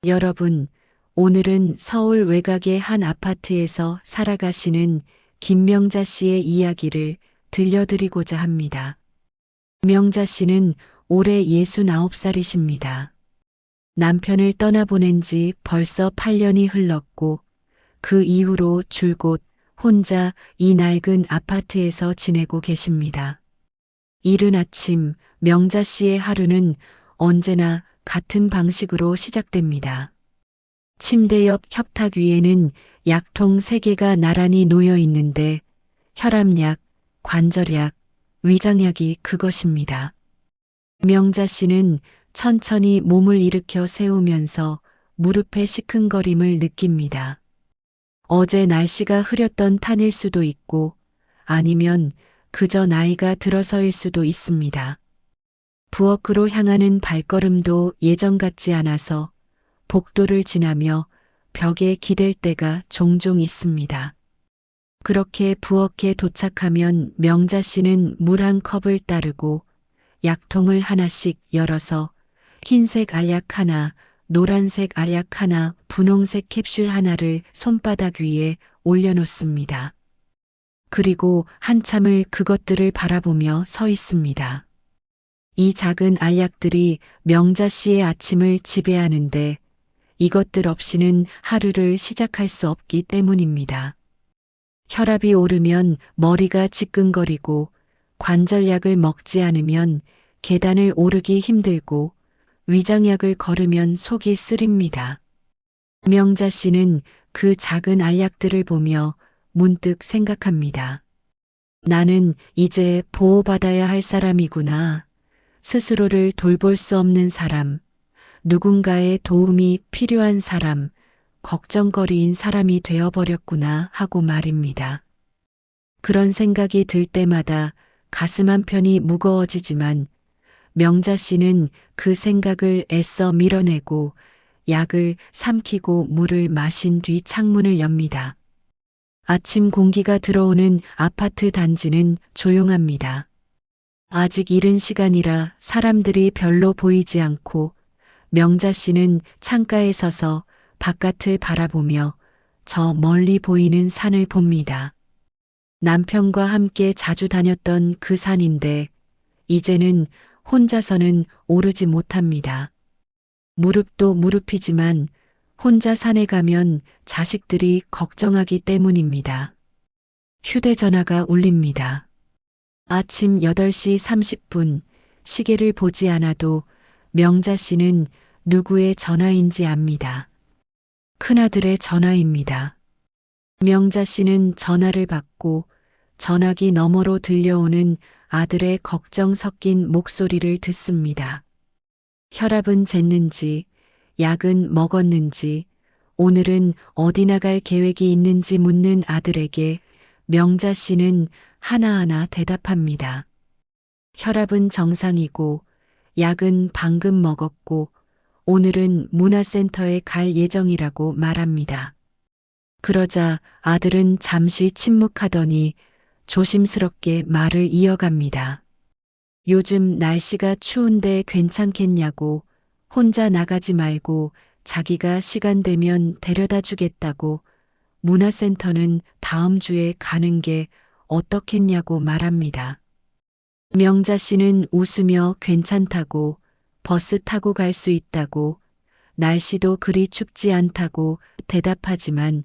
여러분, 오늘은 서울 외곽의 한 아파트에서 살아가시는 김명자 씨의 이야기를 들려드리고자 합니다. 김명자 씨는 올해 69살이십니다. 남편을 떠나보낸 지 벌써 8년이 흘렀고 그 이후로 줄곧 혼자 이 낡은 아파트에서 지내고 계십니다. 이른 아침 명자 씨의 하루는 언제나 같은 방식으로 시작됩니다. 침대 옆 협탁 위에는 약통 3개가 나란히 놓여 있는데 혈압약, 관절약, 위장약이 그것입니다. 명자 씨는 천천히 몸을 일으켜 세우면서 무릎의 시큰거림을 느낍니다. 어제 날씨가 흐렸던 탓일 수도 있고 아니면 그저 나이가 들어서일 수도 있습니다. 부엌으로 향하는 발걸음도 예전 같지 않아서 복도를 지나며 벽에 기댈 때가 종종 있습니다. 그렇게 부엌에 도착하면 명자 씨는 물 한 컵을 따르고 약통을 하나씩 열어서 흰색 알약 하나, 노란색 알약 하나, 분홍색 캡슐 하나를 손바닥 위에 올려놓습니다. 그리고 한참을 그것들을 바라보며 서 있습니다. 이 작은 알약들이 명자 씨의 아침을 지배하는데 이것들 없이는 하루를 시작할 수 없기 때문입니다. 혈압이 오르면 머리가 지끈거리고 관절약을 먹지 않으면 계단을 오르기 힘들고 위장약을 걸으면 속이 쓰립니다. 명자 씨는 그 작은 알약들을 보며 문득 생각합니다. 나는 이제 보호받아야 할 사람이구나. 스스로를 돌볼 수 없는 사람, 누군가의 도움이 필요한 사람, 걱정거리인 사람이 되어버렸구나 하고 말입니다. 그런 생각이 들 때마다 가슴 한편이 무거워지지만 명자 씨는 그 생각을 애써 밀어내고 약을 삼키고 물을 마신 뒤 창문을 엽니다. 아침 공기가 들어오는 아파트 단지는 조용합니다. 아직 이른 시간이라 사람들이 별로 보이지 않고 명자 씨는 창가에 서서 바깥을 바라보며 저 멀리 보이는 산을 봅니다. 남편과 함께 자주 다녔던 그 산인데 이제는 혼자서는 오르지 못합니다. 무릎도 무릎이지만 혼자 산에 가면 자식들이 걱정하기 때문입니다. 휴대전화가 울립니다. 아침 8시 30분 시계를 보지 않아도 명자 씨는 누구의 전화인지 압니다. 큰아들의 전화입니다. 명자 씨는 전화를 받고 전화기 너머로 들려오는 아들의 걱정 섞인 목소리를 듣습니다. 혈압은 쟀는지, 약은 먹었는지, 오늘은 어디 나갈 계획이 있는지 묻는 아들에게 명자 씨는 하나하나 대답합니다. 혈압은 정상이고, 약은 방금 먹었고, 오늘은 문화센터에 갈 예정이라고 말합니다. 그러자 아들은 잠시 침묵하더니 조심스럽게 말을 이어갑니다. 요즘 날씨가 추운데 괜찮겠냐고, 혼자 나가지 말고 자기가 시간 되면 데려다 주겠다고, 문화센터는 다음 주에 가는 게 어떻겠냐고 말합니다. 명자 씨는 웃으며 괜찮다고, 버스 타고 갈 수 있다고, 날씨도 그리 춥지 않다고 대답하지만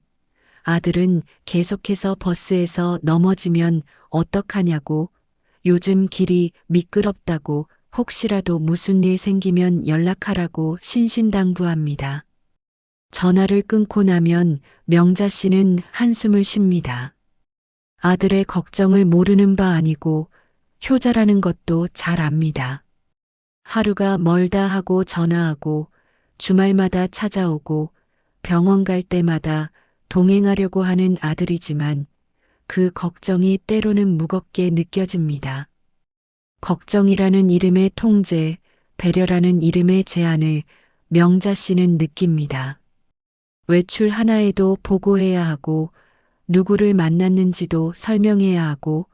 아들은 계속해서 버스에서 넘어지면 어떡하냐고, 요즘 길이 미끄럽다고, 혹시라도 무슨 일 생기면 연락하라고 신신당부합니다. 전화를 끊고 나면 명자 씨는 한숨을 쉽니다. 아들의 걱정을 모르는 바 아니고 효자라는 것도 잘 압니다. 하루가 멀다 하고 전화하고 주말마다 찾아오고 병원 갈 때마다 동행하려고 하는 아들이지만 그 걱정이 때로는 무겁게 느껴집니다. 걱정이라는 이름의 통제, 배려라는 이름의 제한을 명자 씨는 느낍니다. 외출 하나에도 보고해야 하고 누구를 만났는지도 설명해야 하고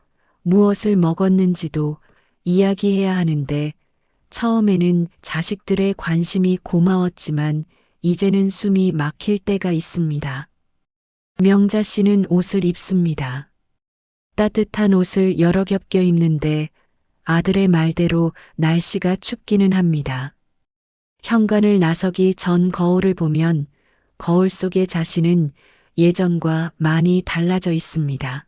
무엇을 먹었는지도 이야기해야 하는데 처음에는 자식들의 관심이 고마웠지만 이제는 숨이 막힐 때가 있습니다. 명자 씨는 옷을 입습니다. 따뜻한 옷을 여러 겹 껴 입는데 아들의 말대로 날씨가 춥기는 합니다. 현관을 나서기 전 거울을 보면 거울 속의 자신은 예전과 많이 달라져 있습니다.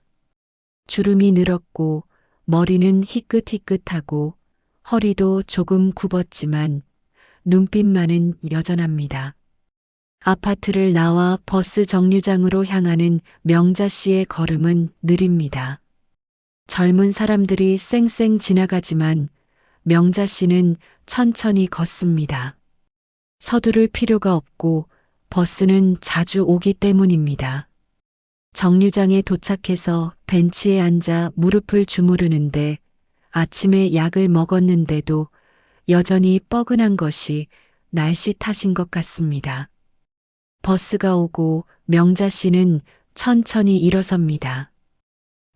주름이 늘었고 머리는 희끗희끗하고 허리도 조금 굽었지만 눈빛만은 여전합니다. 아파트를 나와 버스 정류장으로 향하는 명자 씨의 걸음은 느립니다. 젊은 사람들이 쌩쌩 지나가지만 명자 씨는 천천히 걷습니다. 서두를 필요가 없고 버스는 자주 오기 때문입니다. 정류장에 도착해서 벤치에 앉아 무릎을 주무르는데 아침에 약을 먹었는데도 여전히 뻐근한 것이 날씨 탓인 것 같습니다. 버스가 오고 명자 씨는 천천히 일어섭니다.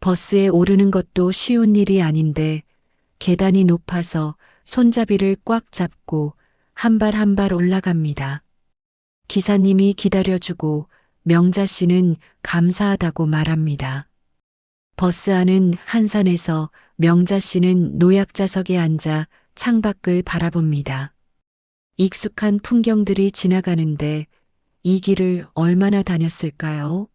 버스에 오르는 것도 쉬운 일이 아닌데 계단이 높아서 손잡이를 꽉 잡고 한 발 한 발 올라갑니다. 기사님이 기다려주고 명자 씨는 감사하다고 말합니다. 버스 안은 한산해서 명자 씨는 노약자석에 앉아 창밖을 바라봅니다. 익숙한 풍경들이 지나가는데 이 길을 얼마나 다녔을까요?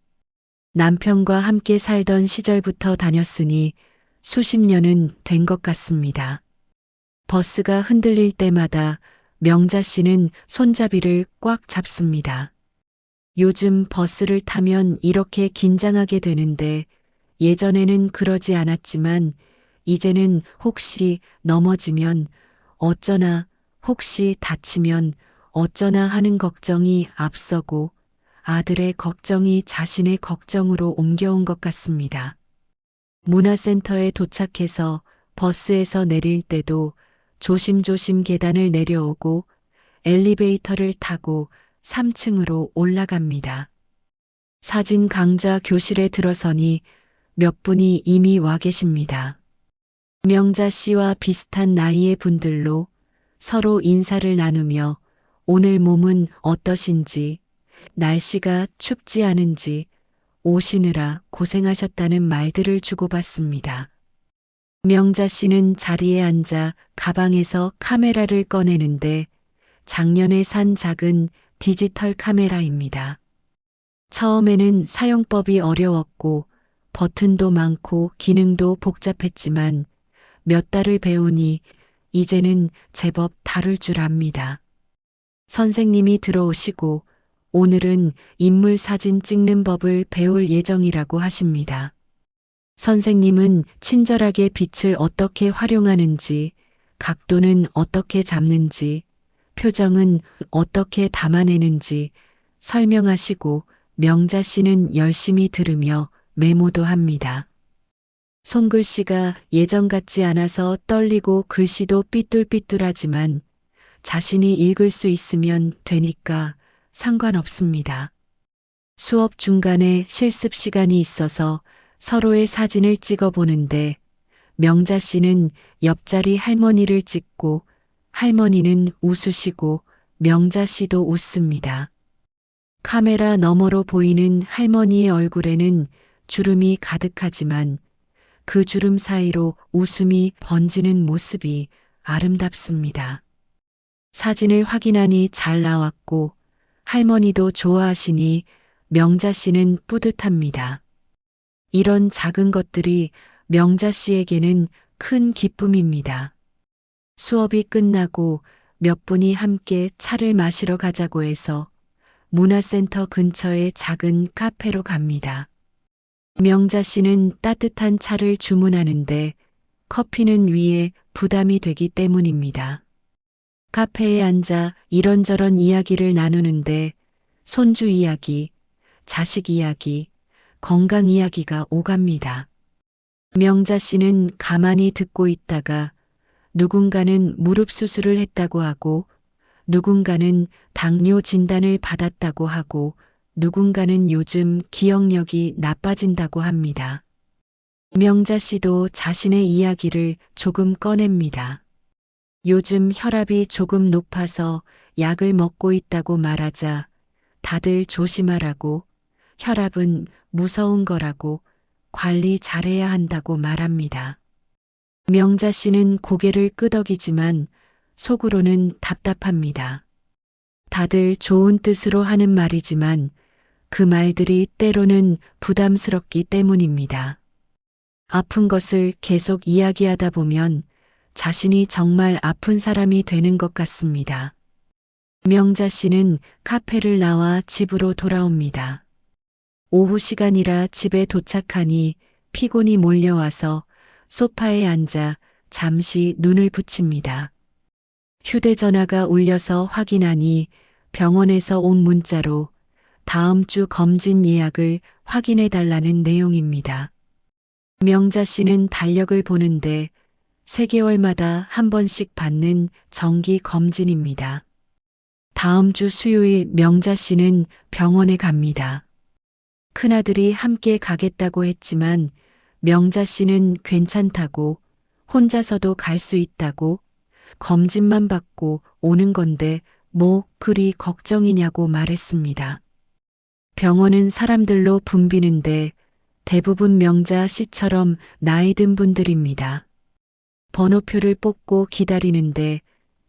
남편과 함께 살던 시절부터 다녔으니 수십 년은 된 것 같습니다. 버스가 흔들릴 때마다 명자 씨는 손잡이를 꽉 잡습니다. 요즘 버스를 타면 이렇게 긴장하게 되는데 예전에는 그러지 않았지만 이제는 혹시 넘어지면 어쩌나, 혹시 다치면 어쩌나 하는 걱정이 앞서고 아들의 걱정이 자신의 걱정으로 옮겨온 것 같습니다. 문화센터에 도착해서 버스에서 내릴 때도 조심조심 계단을 내려오고 엘리베이터를 타고 3층으로 올라갑니다. 사진 강좌 교실에 들어서니 몇 분이 이미 와 계십니다. 명자 씨와 비슷한 나이의 분들로 서로 인사를 나누며 오늘 몸은 어떠신지, 날씨가 춥지 않은지, 오시느라 고생하셨다는 말들을 주고받습니다. 명자 씨는 자리에 앉아 가방에서 카메라를 꺼내는데 작년에 산 작은 디지털 카메라입니다. 처음에는 사용법이 어려웠고 버튼도 많고 기능도 복잡했지만 몇 달을 배우니 이제는 제법 다룰 줄 압니다. 선생님이 들어오시고 오늘은 인물 사진 찍는 법을 배울 예정이라고 하십니다. 선생님은 친절하게 빛을 어떻게 활용하는지, 각도는 어떻게 잡는지, 표정은 어떻게 담아내는지 설명하시고 명자 씨는 열심히 들으며 메모도 합니다. 손글씨가 예전 같지 않아서 떨리고 글씨도 삐뚤삐뚤하지만 자신이 읽을 수 있으면 되니까 상관없습니다. 수업 중간에 실습 시간이 있어서 서로의 사진을 찍어 보는데 명자 씨는 옆자리 할머니를 찍고 할머니는 웃으시고 명자 씨도 웃습니다. 카메라 너머로 보이는 할머니의 얼굴에는 주름이 가득하지만 그 주름 사이로 웃음이 번지는 모습이 아름답습니다. 사진을 확인하니 잘 나왔고 할머니도 좋아하시니 명자 씨는 뿌듯합니다. 이런 작은 것들이 명자 씨에게는 큰 기쁨입니다. 수업이 끝나고 몇 분이 함께 차를 마시러 가자고 해서 문화센터 근처의 작은 카페로 갑니다. 명자 씨는 따뜻한 차를 주문하는데 커피는 위에 부담이 되기 때문입니다. 카페에 앉아 이런저런 이야기를 나누는데 손주 이야기, 자식 이야기, 건강 이야기가 오갑니다. 명자 씨는 가만히 듣고 있다가 누군가는 무릎 수술을 했다고 하고 누군가는 당뇨 진단을 받았다고 하고 누군가는 요즘 기억력이 나빠진다고 합니다. 명자 씨도 자신의 이야기를 조금 꺼냅니다. 요즘 혈압이 조금 높아서 약을 먹고 있다고 말하자 다들 조심하라고, 혈압은 무서운 거라고, 관리 잘해야 한다고 말합니다. 명자 씨는 고개를 끄덕이지만 속으로는 답답합니다. 다들 좋은 뜻으로 하는 말이지만 그 말들이 때로는 부담스럽기 때문입니다. 아픈 것을 계속 이야기하다 보면 자신이 정말 아픈 사람이 되는 것 같습니다. 명자 씨는 카페를 나와 집으로 돌아옵니다. 오후 시간이라 집에 도착하니 피곤이 몰려와서 소파에 앉아 잠시 눈을 붙입니다. 휴대전화가 울려서 확인하니 병원에서 온 문자로 다음 주 검진 예약을 확인해 달라는 내용입니다. 명자 씨는 달력을 보는데 3개월마다 한 번씩 받는 정기 검진입니다. 다음 주 수요일 명자 씨는 병원에 갑니다. 큰아들이 함께 가겠다고 했지만 명자 씨는 괜찮다고, 혼자서도 갈 수 있다고, 검진만 받고 오는 건데 뭐 그리 걱정이냐고 말했습니다. 병원은 사람들로 붐비는데 대부분 명자 씨처럼 나이 든 분들입니다. 번호표를 뽑고 기다리는데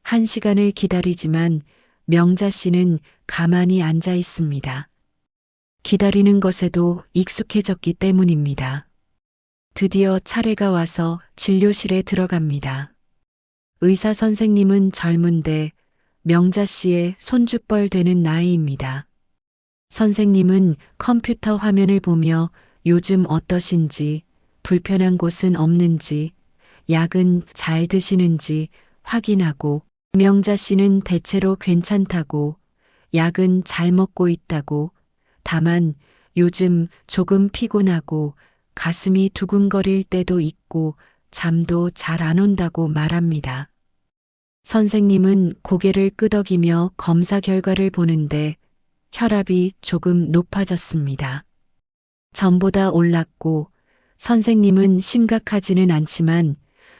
1시간을 기다리지만 명자 씨는 가만히 앉아 있습니다. 기다리는 것에도 익숙해졌기 때문입니다. 드디어 차례가 와서 진료실에 들어갑니다. 의사 선생님은 젊은데 명자 씨의 손주뻘 되는 나이입니다. 선생님은 컴퓨터 화면을 보며 요즘 어떠신지, 불편한 곳은 없는지, 약은 잘 드시는지 확인하고, 명자 씨는 대체로 괜찮다고, 약은 잘 먹고 있다고, 다만 요즘 조금 피곤하고 가슴이 두근거릴 때도 있고 잠도 잘 안 온다고 말합니다. 선생님은 고개를 끄덕이며 검사 결과를 보는데 혈압이 조금 높아졌습니다. 전보다 올랐고 선생님은 심각하지는 않지만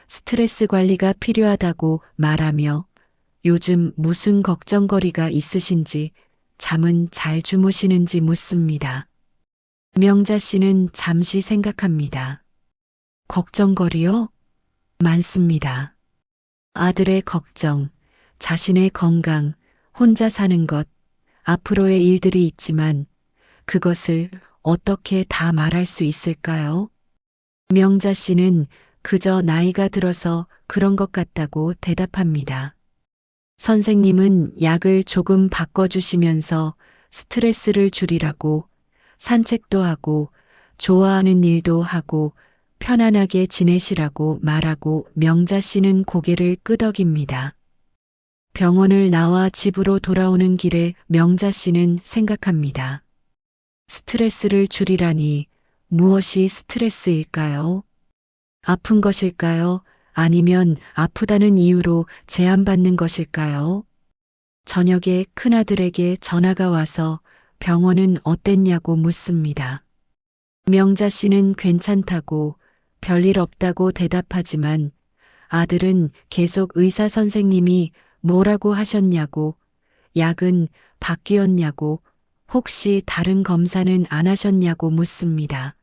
스트레스 관리가 필요하다고 말하며 요즘 무슨 걱정거리가 있으신지, 잠은 잘 주무시는지 묻습니다. 명자 씨는 잠시 생각합니다. 걱정거리요? 많습니다. 아들의 걱정, 자신의 건강, 혼자 사는 것, 앞으로의 일들이 있지만 그것을 어떻게 다 말할 수 있을까요? 명자 씨는 그저 나이가 들어서 그런 것 같다고 대답합니다. 선생님은 약을 조금 바꿔주시면서 스트레스를 줄이라고, 산책도 하고 좋아하는 일도 하고 편안하게 지내시라고 말하고 명자 씨는 고개를 끄덕입니다. 병원을 나와 집으로 돌아오는 길에 명자 씨는 생각합니다. 스트레스를 줄이라니 무엇이 스트레스일까요? 아픈 것일까요? 아니면 아프다는 이유로 제한받는 것일까요? 저녁에 큰아들에게 전화가 와서 병원은 어땠냐고 묻습니다. 명자 씨는 괜찮다고, 별일 없다고 대답하지만 아들은 계속 의사 선생님이 뭐라고 하셨냐고, 약은 바뀌었냐고, 혹시 다른 검사는 안 하셨냐고 묻습니다.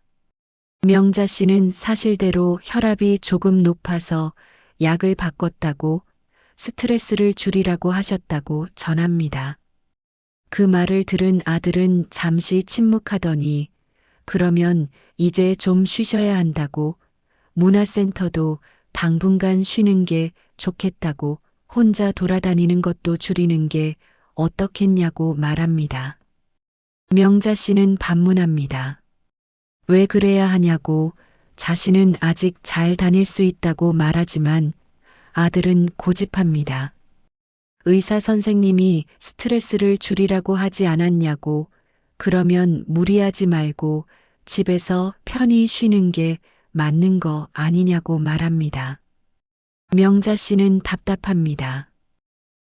명자 씨는 사실대로 혈압이 조금 높아서 약을 바꿨다고, 스트레스를 줄이라고 하셨다고 전합니다. 그 말을 들은 아들은 잠시 침묵하더니 그러면 이제 좀 쉬셔야 한다고, 문화센터도 당분간 쉬는 게 좋겠다고, 혼자 돌아다니는 것도 줄이는 게 어떻겠냐고 말합니다. 명자 씨는 반문합니다. 왜 그래야 하냐고, 자신은 아직 잘 다닐 수 있다고 말하지만 아들은 고집합니다. 의사 선생님이 스트레스를 줄이라고 하지 않았냐고, 그러면 무리하지 말고 집에서 편히 쉬는 게 맞는 거 아니냐고 말합니다. 명자 씨는 답답합니다.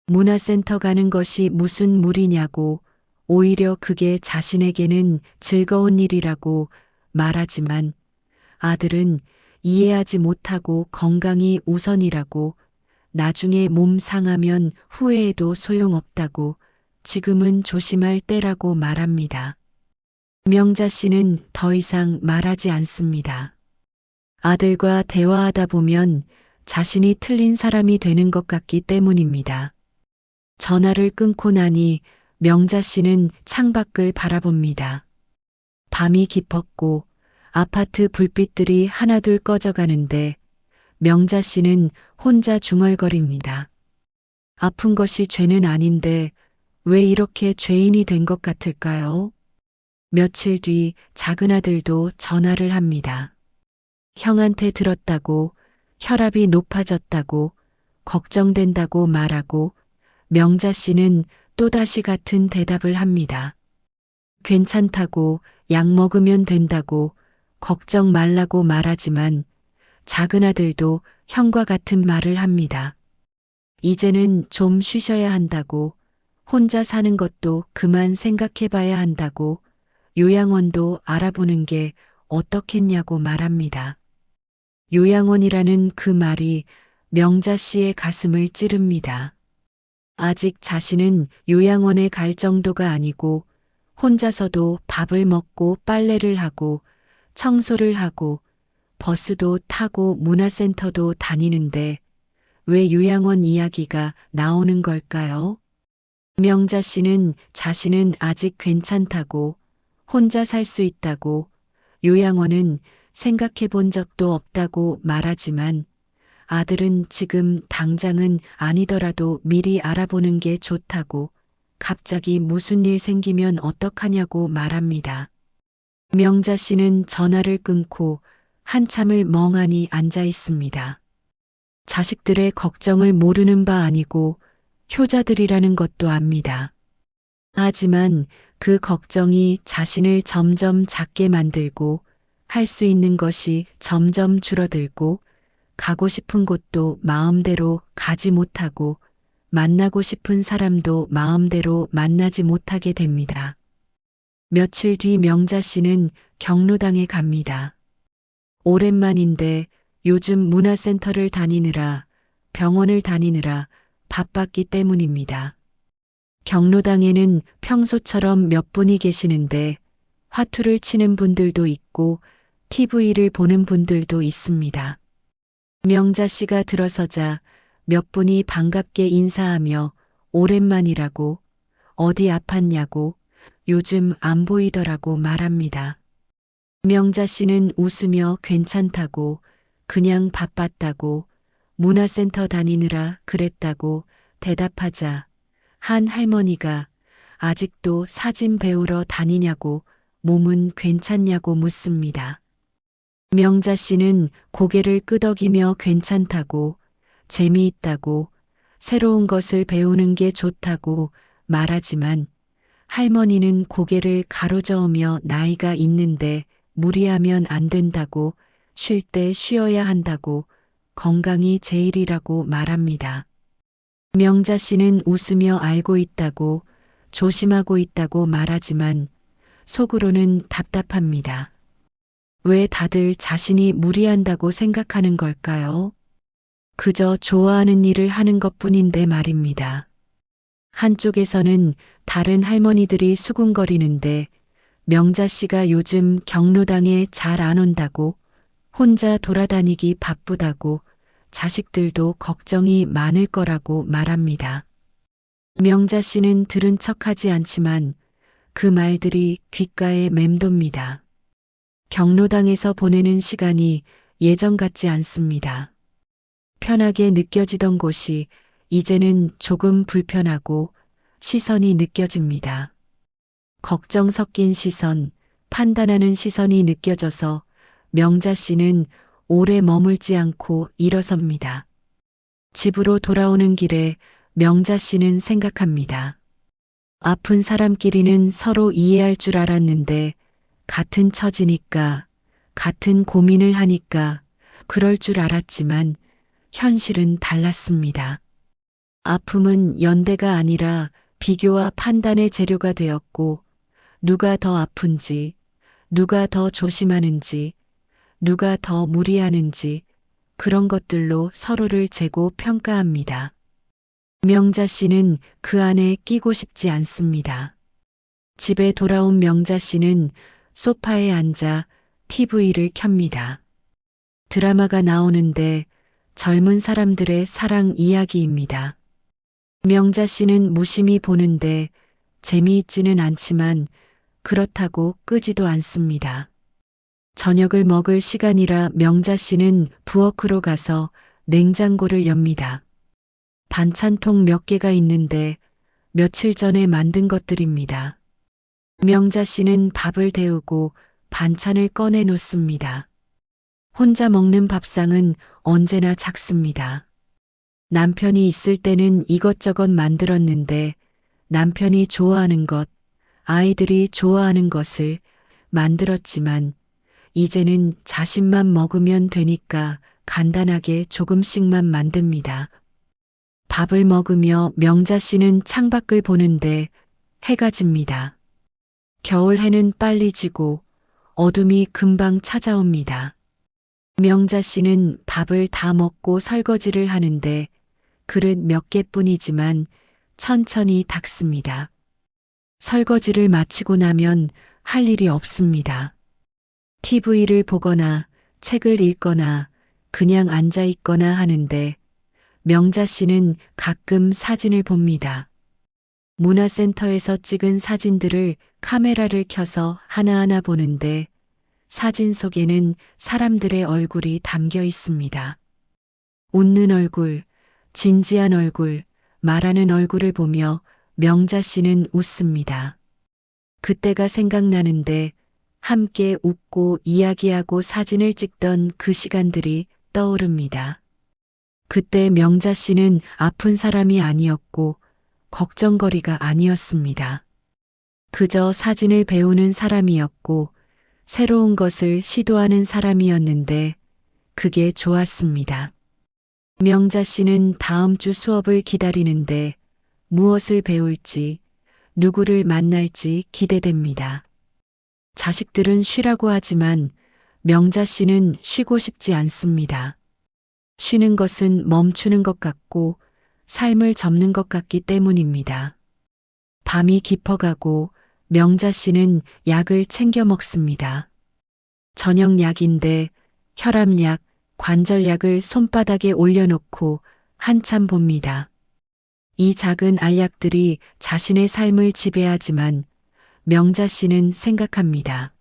문화센터 가는 것이 무슨 무리냐고, 오히려 그게 자신에게는 즐거운 일이라고 말하지만 아들은 이해하지 못하고 건강이 우선이라고, 나중에 몸 상하면 후회해도 소용없다고 지금은 조심할 때라고 말합니다. 명자 씨는 더 이상 말하지 않습니다. 아들과 대화하다 보면 자신이 틀린 사람이 되는 것 같기 때문입니다. 전화를 끊고 나니 명자 씨는 창밖을 바라봅니다. 밤이 깊었고 아파트 불빛들이 하나둘 꺼져가는데 명자 씨는 혼자 중얼거립니다. 아픈 것이 죄는 아닌데 왜 이렇게 죄인이 된 것 같을까요? 며칠 뒤 작은 아들도 전화를 합니다. 형한테 들었다고, 혈압이 높아졌다고, 걱정된다고 말하고 명자 씨는 또다시 같은 대답을 합니다. 괜찮다고, 약 먹으면 된다고, 걱정 말라고 말하지만 작은 아들도 형과 같은 말을 합니다. 이제는 좀 쉬셔야 한다고, 혼자 사는 것도 그만 생각해 봐야 한다고, 요양원도 알아보는 게 어떻겠냐고 말합니다. 요양원이라는 그 말이 명자 씨의 가슴을 찌릅니다. 아직 자신은 요양원에 갈 정도가 아니고 혼자서도 밥을 먹고 빨래를 하고 청소를 하고 버스도 타고 문화센터도 다니는데 왜 요양원 이야기가 나오는 걸까요? 명자 씨는 자신은 아직 괜찮다고, 혼자 살 수 있다고, 요양원은 생각해 본 적도 없다고 말하지만 아들은 지금 당장은 아니더라도 미리 알아보는 게 좋다고, 갑자기 무슨 일 생기면 어떡하냐고 말합니다. 명자 씨는 전화를 끊고 한참을 멍하니 앉아 있습니다. 자식들의 걱정을 모르는 바 아니고 효자들이라는 것도 압니다. 하지만 그 걱정이 자신을 점점 작게 만들고 할 수 있는 것이 점점 줄어들고 가고 싶은 곳도 마음대로 가지 못하고 만나고 싶은 사람도 마음대로 만나지 못하게 됩니다. 며칠 뒤 명자 씨는 경로당에 갑니다. 오랜만인데 요즘 문화센터를 다니느라 병원을 다니느라 바빴기 때문입니다. 경로당에는 평소처럼 몇 분이 계시는데 화투를 치는 분들도 있고 TV를 보는 분들도 있습니다. 명자 씨가 들어서자 몇 분이 반갑게 인사하며 오랜만이라고, 어디 아팠냐고, 요즘 안 보이더라고 말합니다. 명자 씨는 웃으며 괜찮다고, 그냥 바빴다고, 문화센터 다니느라 그랬다고 대답하자 한 할머니가 아직도 사진 배우러 다니냐고, 몸은 괜찮냐고 묻습니다. 명자 씨는 고개를 끄덕이며 괜찮다고, 재미있다고, 새로운 것을 배우는 게 좋다고 말하지만 할머니는 고개를 가로저으며 나이가 있는데 무리하면 안 된다고, 쉴 때 쉬어야 한다고, 건강이 제일이라고 말합니다. 명자 씨는 웃으며 알고 있다고, 조심하고 있다고 말하지만 속으로는 답답합니다. 왜 다들 자신이 무리한다고 생각하는 걸까요? 그저 좋아하는 일을 하는 것뿐인데 말입니다. 한쪽에서는 다른 할머니들이 수군거리는데 명자 씨가 요즘 경로당에 잘 안 온다고, 혼자 돌아다니기 바쁘다고, 자식들도 걱정이 많을 거라고 말합니다. 명자 씨는 들은 척하지 않지만 그 말들이 귓가에 맴돕니다. 경로당에서 보내는 시간이 예전 같지 않습니다. 편하게 느껴지던 곳이 이제는 조금 불편하고 시선이 느껴집니다. 걱정 섞인 시선, 판단하는 시선이 느껴져서 명자 씨는 오래 머물지 않고 일어섭니다. 집으로 돌아오는 길에 명자 씨는 생각합니다. 아픈 사람끼리는 서로 이해할 줄 알았는데 같은 처지니까, 같은 고민을 하니까 그럴 줄 알았지만 현실은 달랐습니다. 아픔은 연대가 아니라 비교와 판단의 재료가 되었고 누가 더 아픈지, 누가 더 조심하는지, 누가 더 무리하는지, 그런 것들로 서로를 재고 평가합니다. 명자 씨는 그 안에 끼고 싶지 않습니다. 집에 돌아온 명자 씨는 소파에 앉아 TV를 켭니다. 드라마가 나오는데 젊은 사람들의 사랑 이야기입니다. 명자 씨는 무심히 보는데 재미있지는 않지만 그렇다고 끄지도 않습니다. 저녁을 먹을 시간이라 명자 씨는 부엌으로 가서 냉장고를 엽니다. 반찬통 몇 개가 있는데 며칠 전에 만든 것들입니다. 명자 씨는 밥을 데우고 반찬을 꺼내 놓습니다. 혼자 먹는 밥상은 언제나 작습니다. 남편이 있을 때는 이것저것 만들었는데 남편이 좋아하는 것, 아이들이 좋아하는 것을 만들었지만 이제는 자신만 먹으면 되니까 간단하게 조금씩만 만듭니다. 밥을 먹으며 명자 씨는 창밖을 보는데 해가 집니다. 겨울 해는 빨리 지고 어둠이 금방 찾아옵니다. 명자 씨는 밥을 다 먹고 설거지를 하는데 그릇 몇 개뿐이지만 천천히 닦습니다. 설거지를 마치고 나면 할 일이 없습니다. TV를 보거나 책을 읽거나 그냥 앉아 있거나 하는데 명자 씨는 가끔 사진을 봅니다. 문화센터에서 찍은 사진들을 카메라를 켜서 하나하나 보는데 사진 속에는 사람들의 얼굴이 담겨 있습니다. 웃는 얼굴, 진지한 얼굴, 말하는 얼굴을 보며 명자 씨는 웃습니다. 그때가 생각나는데 함께 웃고 이야기하고 사진을 찍던 그 시간들이 떠오릅니다. 그때 명자 씨는 아픈 사람이 아니었고 걱정거리가 아니었습니다. 그저 사진을 배우는 사람이었고 새로운 것을 시도하는 사람이었는데 그게 좋았습니다. 명자 씨는 다음 주 수업을 기다리는데 무엇을 배울지, 누구를 만날지 기대됩니다. 자식들은 쉬라고 하지만 명자 씨는 쉬고 싶지 않습니다. 쉬는 것은 멈추는 것 같고 삶을 접는 것 같기 때문입니다. 밤이 깊어가고 명자 씨는 약을 챙겨 먹습니다. 저녁 약인데 혈압약, 관절약을 손바닥에 올려놓고 한참 봅니다. 이 작은 알약들이 자신의 삶을 지배하지만 명자 씨는 생각합니다.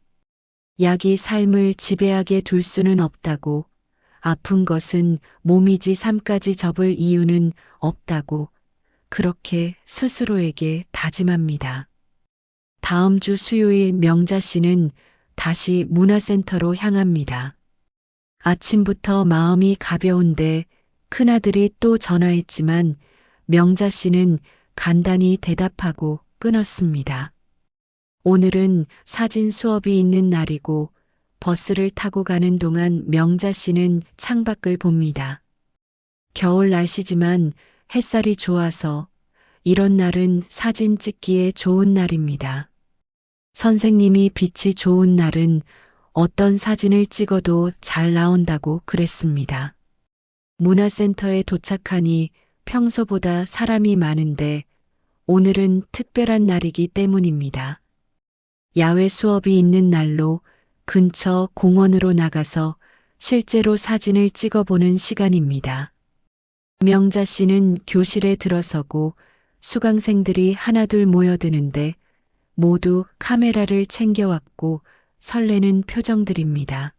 약이 삶을 지배하게 둘 수는 없다고, 아픈 것은 몸이지 삶까지 접을 이유는 없다고 그렇게 스스로에게 다짐합니다. 다음 주 수요일 명자 씨는 다시 문화센터로 향합니다. 아침부터 마음이 가벼운데 큰아들이 또 전화했지만 명자 씨는 간단히 대답하고 끊었습니다. 오늘은 사진 수업이 있는 날이고 버스를 타고 가는 동안 명자 씨는 창밖을 봅니다. 겨울 날씨지만 햇살이 좋아서 이런 날은 사진 찍기에 좋은 날입니다. 선생님이 빛이 좋은 날은 어떤 사진을 찍어도 잘 나온다고 그랬습니다. 문화센터에 도착하니 평소보다 사람이 많은데 오늘은 특별한 날이기 때문입니다. 야외 수업이 있는 날로 근처 공원으로 나가서 실제로 사진을 찍어보는 시간입니다. 명자 씨는 교실에 들어서고 수강생들이 하나둘 모여드는데 모두 카메라를 챙겨왔고 설레는 표정들입니다.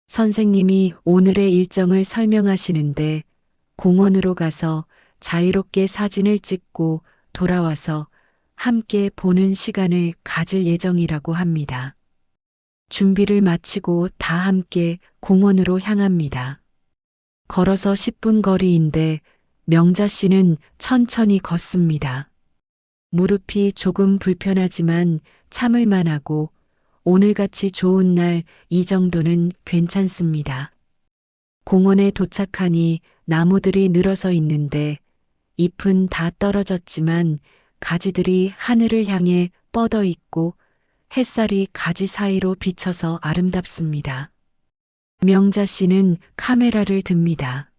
선생님이 오늘의 일정을 설명하시는데 공원으로 가서 자유롭게 사진을 찍고 돌아와서 함께 보는 시간을 가질 예정이라고 합니다. 준비를 마치고 다 함께 공원으로 향합니다. 걸어서 10분 거리인데 명자 씨는 천천히 걷습니다. 무릎이 조금 불편하지만 참을 만하고 오늘같이 좋은 날 이 정도는 괜찮습니다. 공원에 도착하니 나무들이 늘어서 있는데 잎은 다 떨어졌지만 가지들이 하늘을 향해 뻗어 있고 햇살이 가지 사이로 비쳐서 아름답습니다. 명자 씨는 카메라를 듭니다.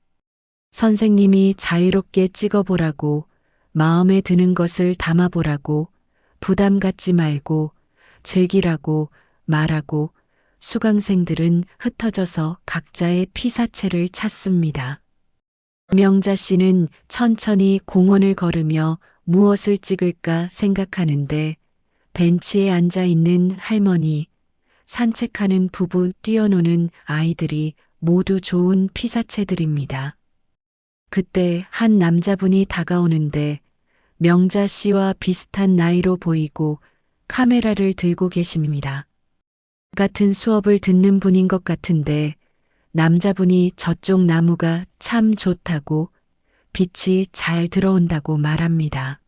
선생님이 자유롭게 찍어보라고, 마음에 드는 것을 담아보라고, 부담 갖지 말고, 즐기라고 말하고, 수강생들은 흩어져서 각자의 피사체를 찾습니다. 명자 씨는 천천히 공원을 걸으며 무엇을 찍을까 생각하는데, 벤치에 앉아 있는 할머니, 산책하는 부부, 뛰어노는 아이들이 모두 좋은 피사체들입니다. 그때 한 남자분이 다가오는데 명자 씨와 비슷한 나이로 보이고 카메라를 들고 계십니다. 같은 수업을 듣는 분인 것 같은데 남자분이 저쪽 나무가 참 좋다고, 빛이 잘 들어온다고 말합니다.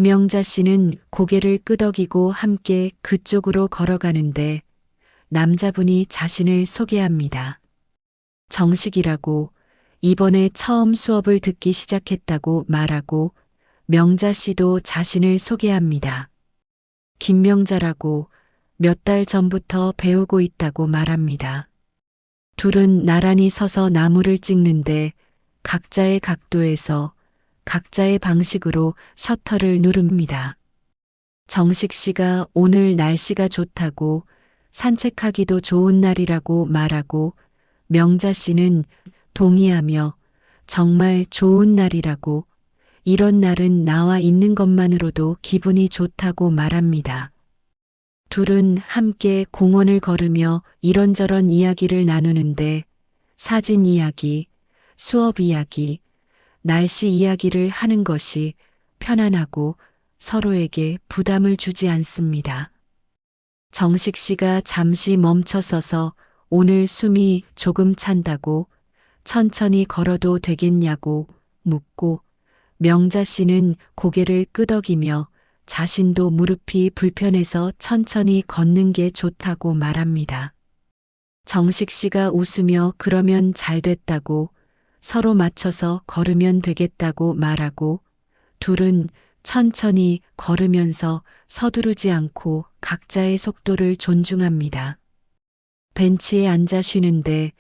명자 씨는 고개를 끄덕이고 함께 그쪽으로 걸어가는데 남자분이 자신을 소개합니다. 정식이라고, 이번에 처음 수업을 듣기 시작했다고 말하고 명자 씨도 자신을 소개합니다. 김명자라고, 몇 달 전부터 배우고 있다고 말합니다. 둘은 나란히 서서 나무를 찍는데 각자의 각도에서 각자의 방식으로 셔터를 누릅니다. 정식 씨가 오늘 날씨가 좋다고, 산책하기도 좋은 날이라고 말하고 명자 씨는 동의하며 정말 좋은 날이라고, 이런 날은 나와 있는 것만으로도 기분이 좋다고 말합니다. 둘은 함께 공원을 걸으며 이런저런 이야기를 나누는데 사진 이야기, 수업 이야기, 날씨 이야기를 하는 것이 편안하고 서로에게 부담을 주지 않습니다. 정식 씨가 잠시 멈춰서서 오늘 숨이 조금 찬다고, 천천히 걸어도 되겠냐고 묻고 명자 씨는 고개를 끄덕이며 자신도 무릎이 불편해서 천천히 걷는 게 좋다고 말합니다. 정식 씨가 웃으며 그러면 잘 됐다고, 서로 맞춰서 걸으면 되겠다고 말하고 둘은 천천히 걸으면서 서두르지 않고 각자의 속도를 존중합니다. 벤치에 앉아 쉬는데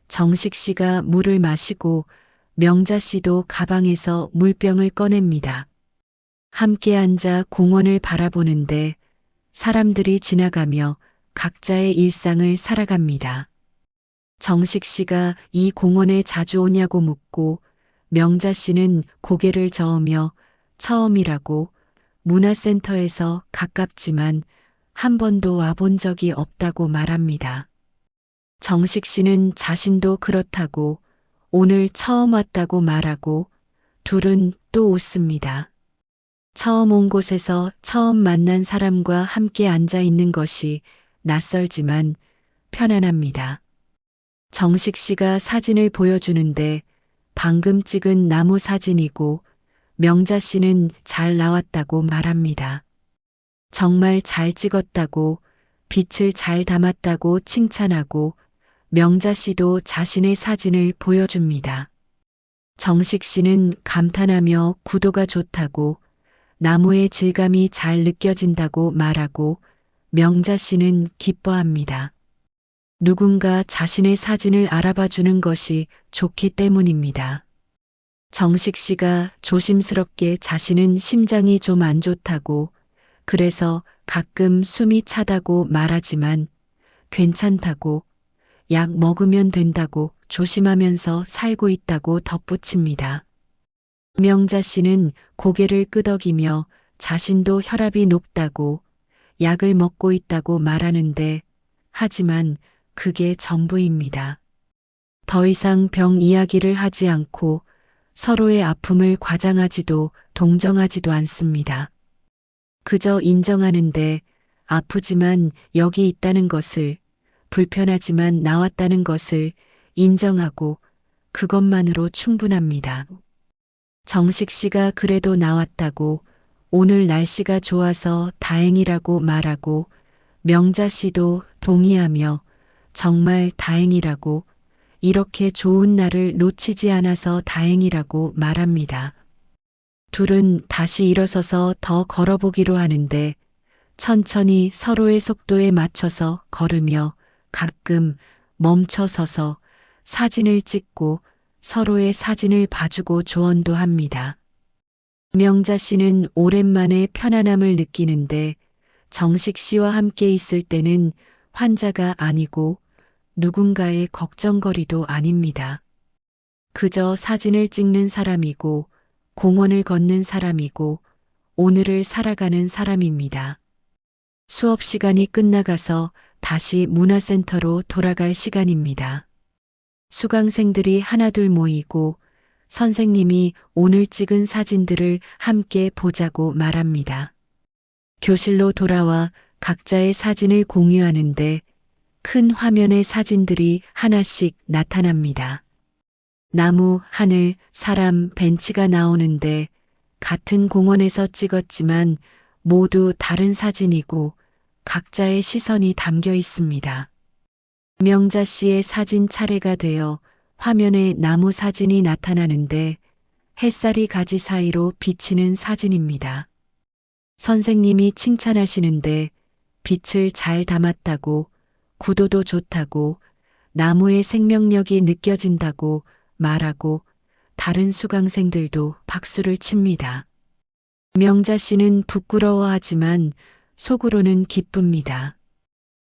정식 씨가 물을 마시고 명자 씨도 가방에서 물병을 꺼냅니다. 함께 앉아 공원을 바라보는데 사람들이 지나가며 각자의 일상을 살아갑니다. 정식 씨가 이 공원에 자주 오냐고 묻고 명자 씨는 고개를 저으며 처음이라고, 문화센터에서 가깝지만 한 번도 와본 적이 없다고 말합니다. 정식 씨는 자신도 그렇다고, 오늘 처음 왔다고 말하고 둘은 또 웃습니다. 처음 온 곳에서 처음 만난 사람과 함께 앉아 있는 것이 낯설지만 편안합니다. 정식 씨가 사진을 보여주는데 방금 찍은 나무 사진이고 명자 씨는 잘 나왔다고 말합니다. 정말 잘 찍었다고, 빛을 잘 담았다고 칭찬하고 명자 씨도 자신의 사진을 보여줍니다. 정식 씨는 감탄하며 구도가 좋다고, 나무의 질감이 잘 느껴진다고 말하고 명자 씨는 기뻐합니다. 누군가 자신의 사진을 알아봐 주는 것이 좋기 때문입니다. 정식 씨가 조심스럽게 자신은 심장이 좀 안 좋다고, 그래서 가끔 숨이 차다고 말하지만 괜찮다고, 약 먹으면 된다고 조심하면서 살고 있다고 덧붙입니다. 명자 씨는 고개를 끄덕이며 자신도 혈압이 높다고, 약을 먹고 있다고 말하는데 하지만 그게 전부입니다. 더 이상 병 이야기를 하지 않고 서로의 아픔을 과장하지도 동정하지도 않습니다. 그저 인정하는데 아프지만 여기 있다는 것을, 불편하지만 나왔다는 것을 인정하고 그것만으로 충분합니다. 정식 씨가 그래도 나왔다고, 오늘 날씨가 좋아서 다행이라고 말하고 명자 씨도 동의하며 정말 다행이라고, 이렇게 좋은 날을 놓치지 않아서 다행이라고 말합니다. 둘은 다시 일어서서 더 걸어보기로 하는데 천천히 서로의 속도에 맞춰서 걸으며 가끔 멈춰 서서 사진을 찍고 서로의 사진을 봐주고 조언도 합니다. 명자 씨는 오랜만에 편안함을 느끼는데 정식 씨와 함께 있을 때는 환자가 아니고 누군가의 걱정거리도 아닙니다. 그저 사진을 찍는 사람이고 공원을 걷는 사람이고 오늘을 살아가는 사람입니다. 수업 시간이 끝나가서 다시 문화센터로 돌아갈 시간입니다. 수강생들이 하나둘 모이고 선생님이 오늘 찍은 사진들을 함께 보자고 말합니다. 교실로 돌아와 각자의 사진을 공유하는데 큰 화면의 사진들이 하나씩 나타납니다. 나무, 하늘, 사람, 벤치가 나오는데 같은 공원에서 찍었지만 모두 다른 사진이고 각자의 시선이 담겨 있습니다. 명자 씨의 사진 차례가 되어 화면에 나무 사진이 나타나는데 햇살이 가지 사이로 비치는 사진입니다. 선생님이 칭찬하시는데 빛을 잘 담았다고, 구도도 좋다고, 나무의 생명력이 느껴진다고 말하고 다른 수강생들도 박수를 칩니다. 명자 씨는 부끄러워하지만 속으로는 기쁩니다.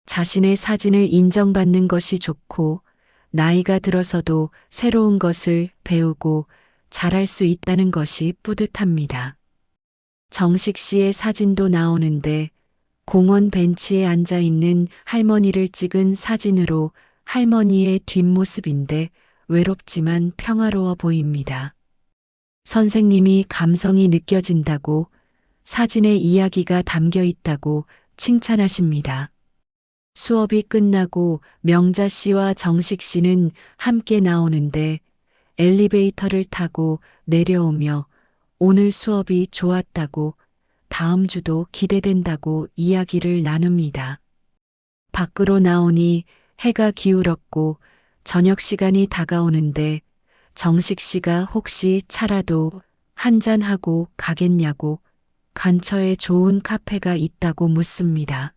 자신의 사진을 인정받는 것이 좋고 나이가 들어서도 새로운 것을 배우고 잘할 수 있다는 것이 뿌듯합니다. 정식 씨의 사진도 나오는데 공원 벤치에 앉아 있는 할머니를 찍은 사진으로 할머니의 뒷모습인데 외롭지만 평화로워 보입니다. 선생님이 감성이 느껴진다고, 사진에 이야기가 담겨 있다고 칭찬하십니다. 수업이 끝나고 명자 씨와 정식 씨는 함께 나오는데 엘리베이터를 타고 내려오며 오늘 수업이 좋았다고, 다음 주도 기대된다고 이야기를 나눕니다. 밖으로 나오니 해가 기울었고 저녁 시간이 다가오는데 정식 씨가 혹시 차라도 한잔하고 가겠냐고 근처에 좋은 카페가 있다고 묻습니다.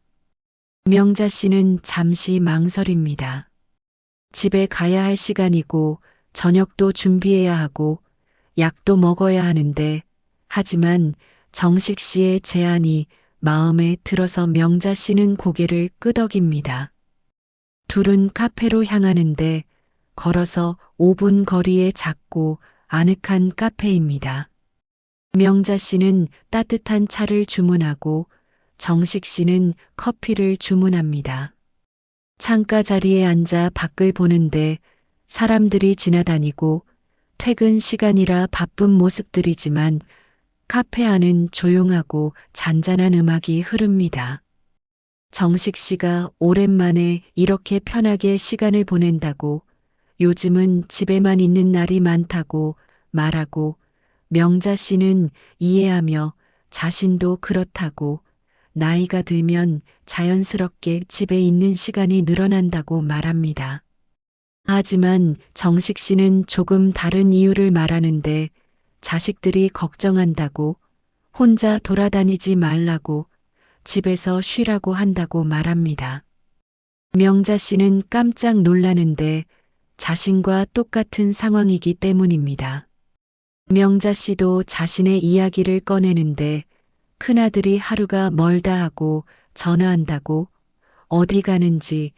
명자 씨는 잠시 망설입니다. 집에 가야 할 시간이고 저녁도 준비해야 하고 약도 먹어야 하는데 하지만 정식 씨의 제안이 마음에 들어서 명자 씨는 고개를 끄덕입니다. 둘은 카페로 향하는데 걸어서 5분 거리의 작고 아늑한 카페입니다. 명자 씨는 따뜻한 차를 주문하고 정식 씨는 커피를 주문합니다. 창가 자리에 앉아 밖을 보는데 사람들이 지나다니고 퇴근 시간이라 바쁜 모습들이지만 카페 안은 조용하고 잔잔한 음악이 흐릅니다. 정식 씨가 오랜만에 이렇게 편하게 시간을 보낸다고, 요즘은 집에만 있는 날이 많다고 말하고 명자 씨는 이해하며 자신도 그렇다고, 나이가 들면 자연스럽게 집에 있는 시간이 늘어난다고 말합니다. 하지만 정식 씨는 조금 다른 이유를 말하는데 자식들이 걱정한다고, 혼자 돌아다니지 말라고, 집에서 쉬라고 한다고 말합니다. 명자 씨는 깜짝 놀라는데 자신과 똑같은 상황이기 때문입니다. 명자 씨도 자신의 이야기를 꺼내는데 큰아들이 하루가 멀다 하고 전화한다고, 어디 가는지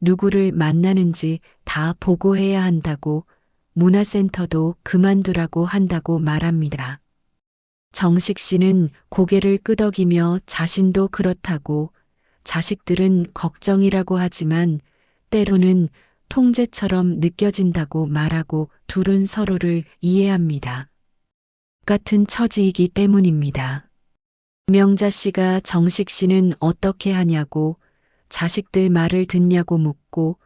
누구를 만나는지 다 보고해야 한다고, 문화센터도 그만두라고 한다고 말합니다. 정식 씨는 고개를 끄덕이며 자신도 그렇다고, 자식들은 걱정이라고 하지만 때로는 통제처럼 느껴진다고 말하고 둘은 서로를 이해합니다. 같은 처지이기 때문입니다. 명자 씨가 정식 씨는 어떻게 하냐고, 자식들 말을 듣냐고 묻고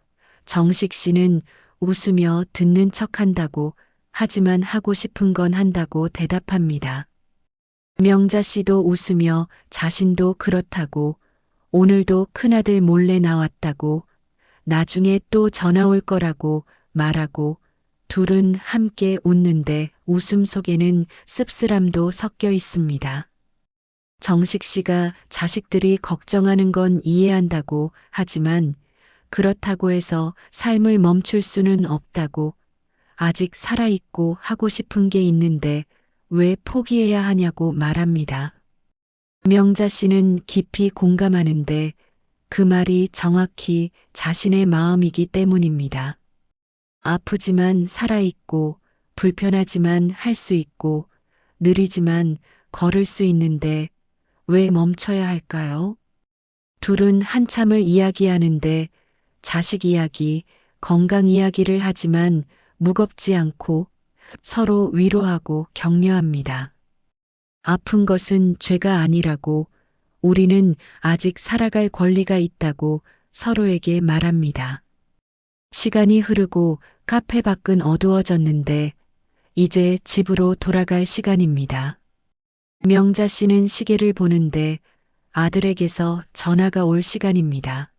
정식 씨는 웃으며 듣는 척한다고, 하지만 하고 싶은 건 한다고 대답합니다. 명자 씨도 웃으며 자신도 그렇다고, 오늘도 큰아들 몰래 나왔다고, 나중에 또 전화 올 거라고 말하고 둘은 함께 웃는데 웃음 속에는 씁쓸함도 섞여 있습니다. 정식 씨가 자식들이 걱정하는 건 이해한다고 하지만 그렇다고 해서 삶을 멈출 수는 없다고, 아직 살아있고 하고 싶은 게 있는데 왜 포기해야 하냐고 말합니다. 명자 씨는 깊이 공감하는데 그 말이 정확히 자신의 마음이기 때문입니다. 아프지만 살아있고, 불편하지만 할 수 있고, 느리지만 걸을 수 있는데 왜 멈춰야 할까요? 둘은 한참을 이야기하는데 자식 이야기, 건강 이야기를 하지만 무겁지 않고 서로 위로하고 격려합니다. 아픈 것은 죄가 아니라고, 우리는 아직 살아갈 권리가 있다고 서로에게 말합니다. 시간이 흐르고 카페 밖은 어두워졌는데 이제 집으로 돌아갈 시간입니다. 명자 씨는 시계를 보는데 아들에게서 전화가 올 시간입니다.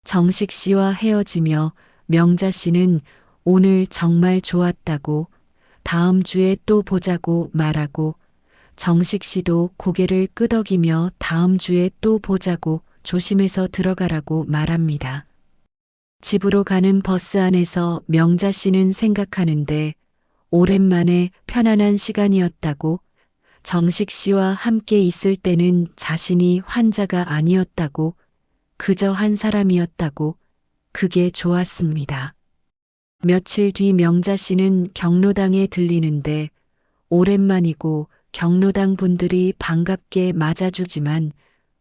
정식 씨와 헤어지며 명자 씨는 오늘 정말 좋았다고, 다음 주에 또 보자고 말하고, 정식 씨도 고개를 끄덕이며 다음 주에 또 보자고 조심해서 들어가라고 말합니다. 집으로 가는 버스 안에서 명자 씨는 생각하는데 오랜만에 편안한 시간이었다고, 정식 씨와 함께 있을 때는 자신이 환자가 아니었다고, 그저 한 사람이었다고, 그게 좋았습니다. 며칠 뒤 명자 씨는 경로당에 들리는데 오랜만이고 경로당 분들이 반갑게 맞아주지만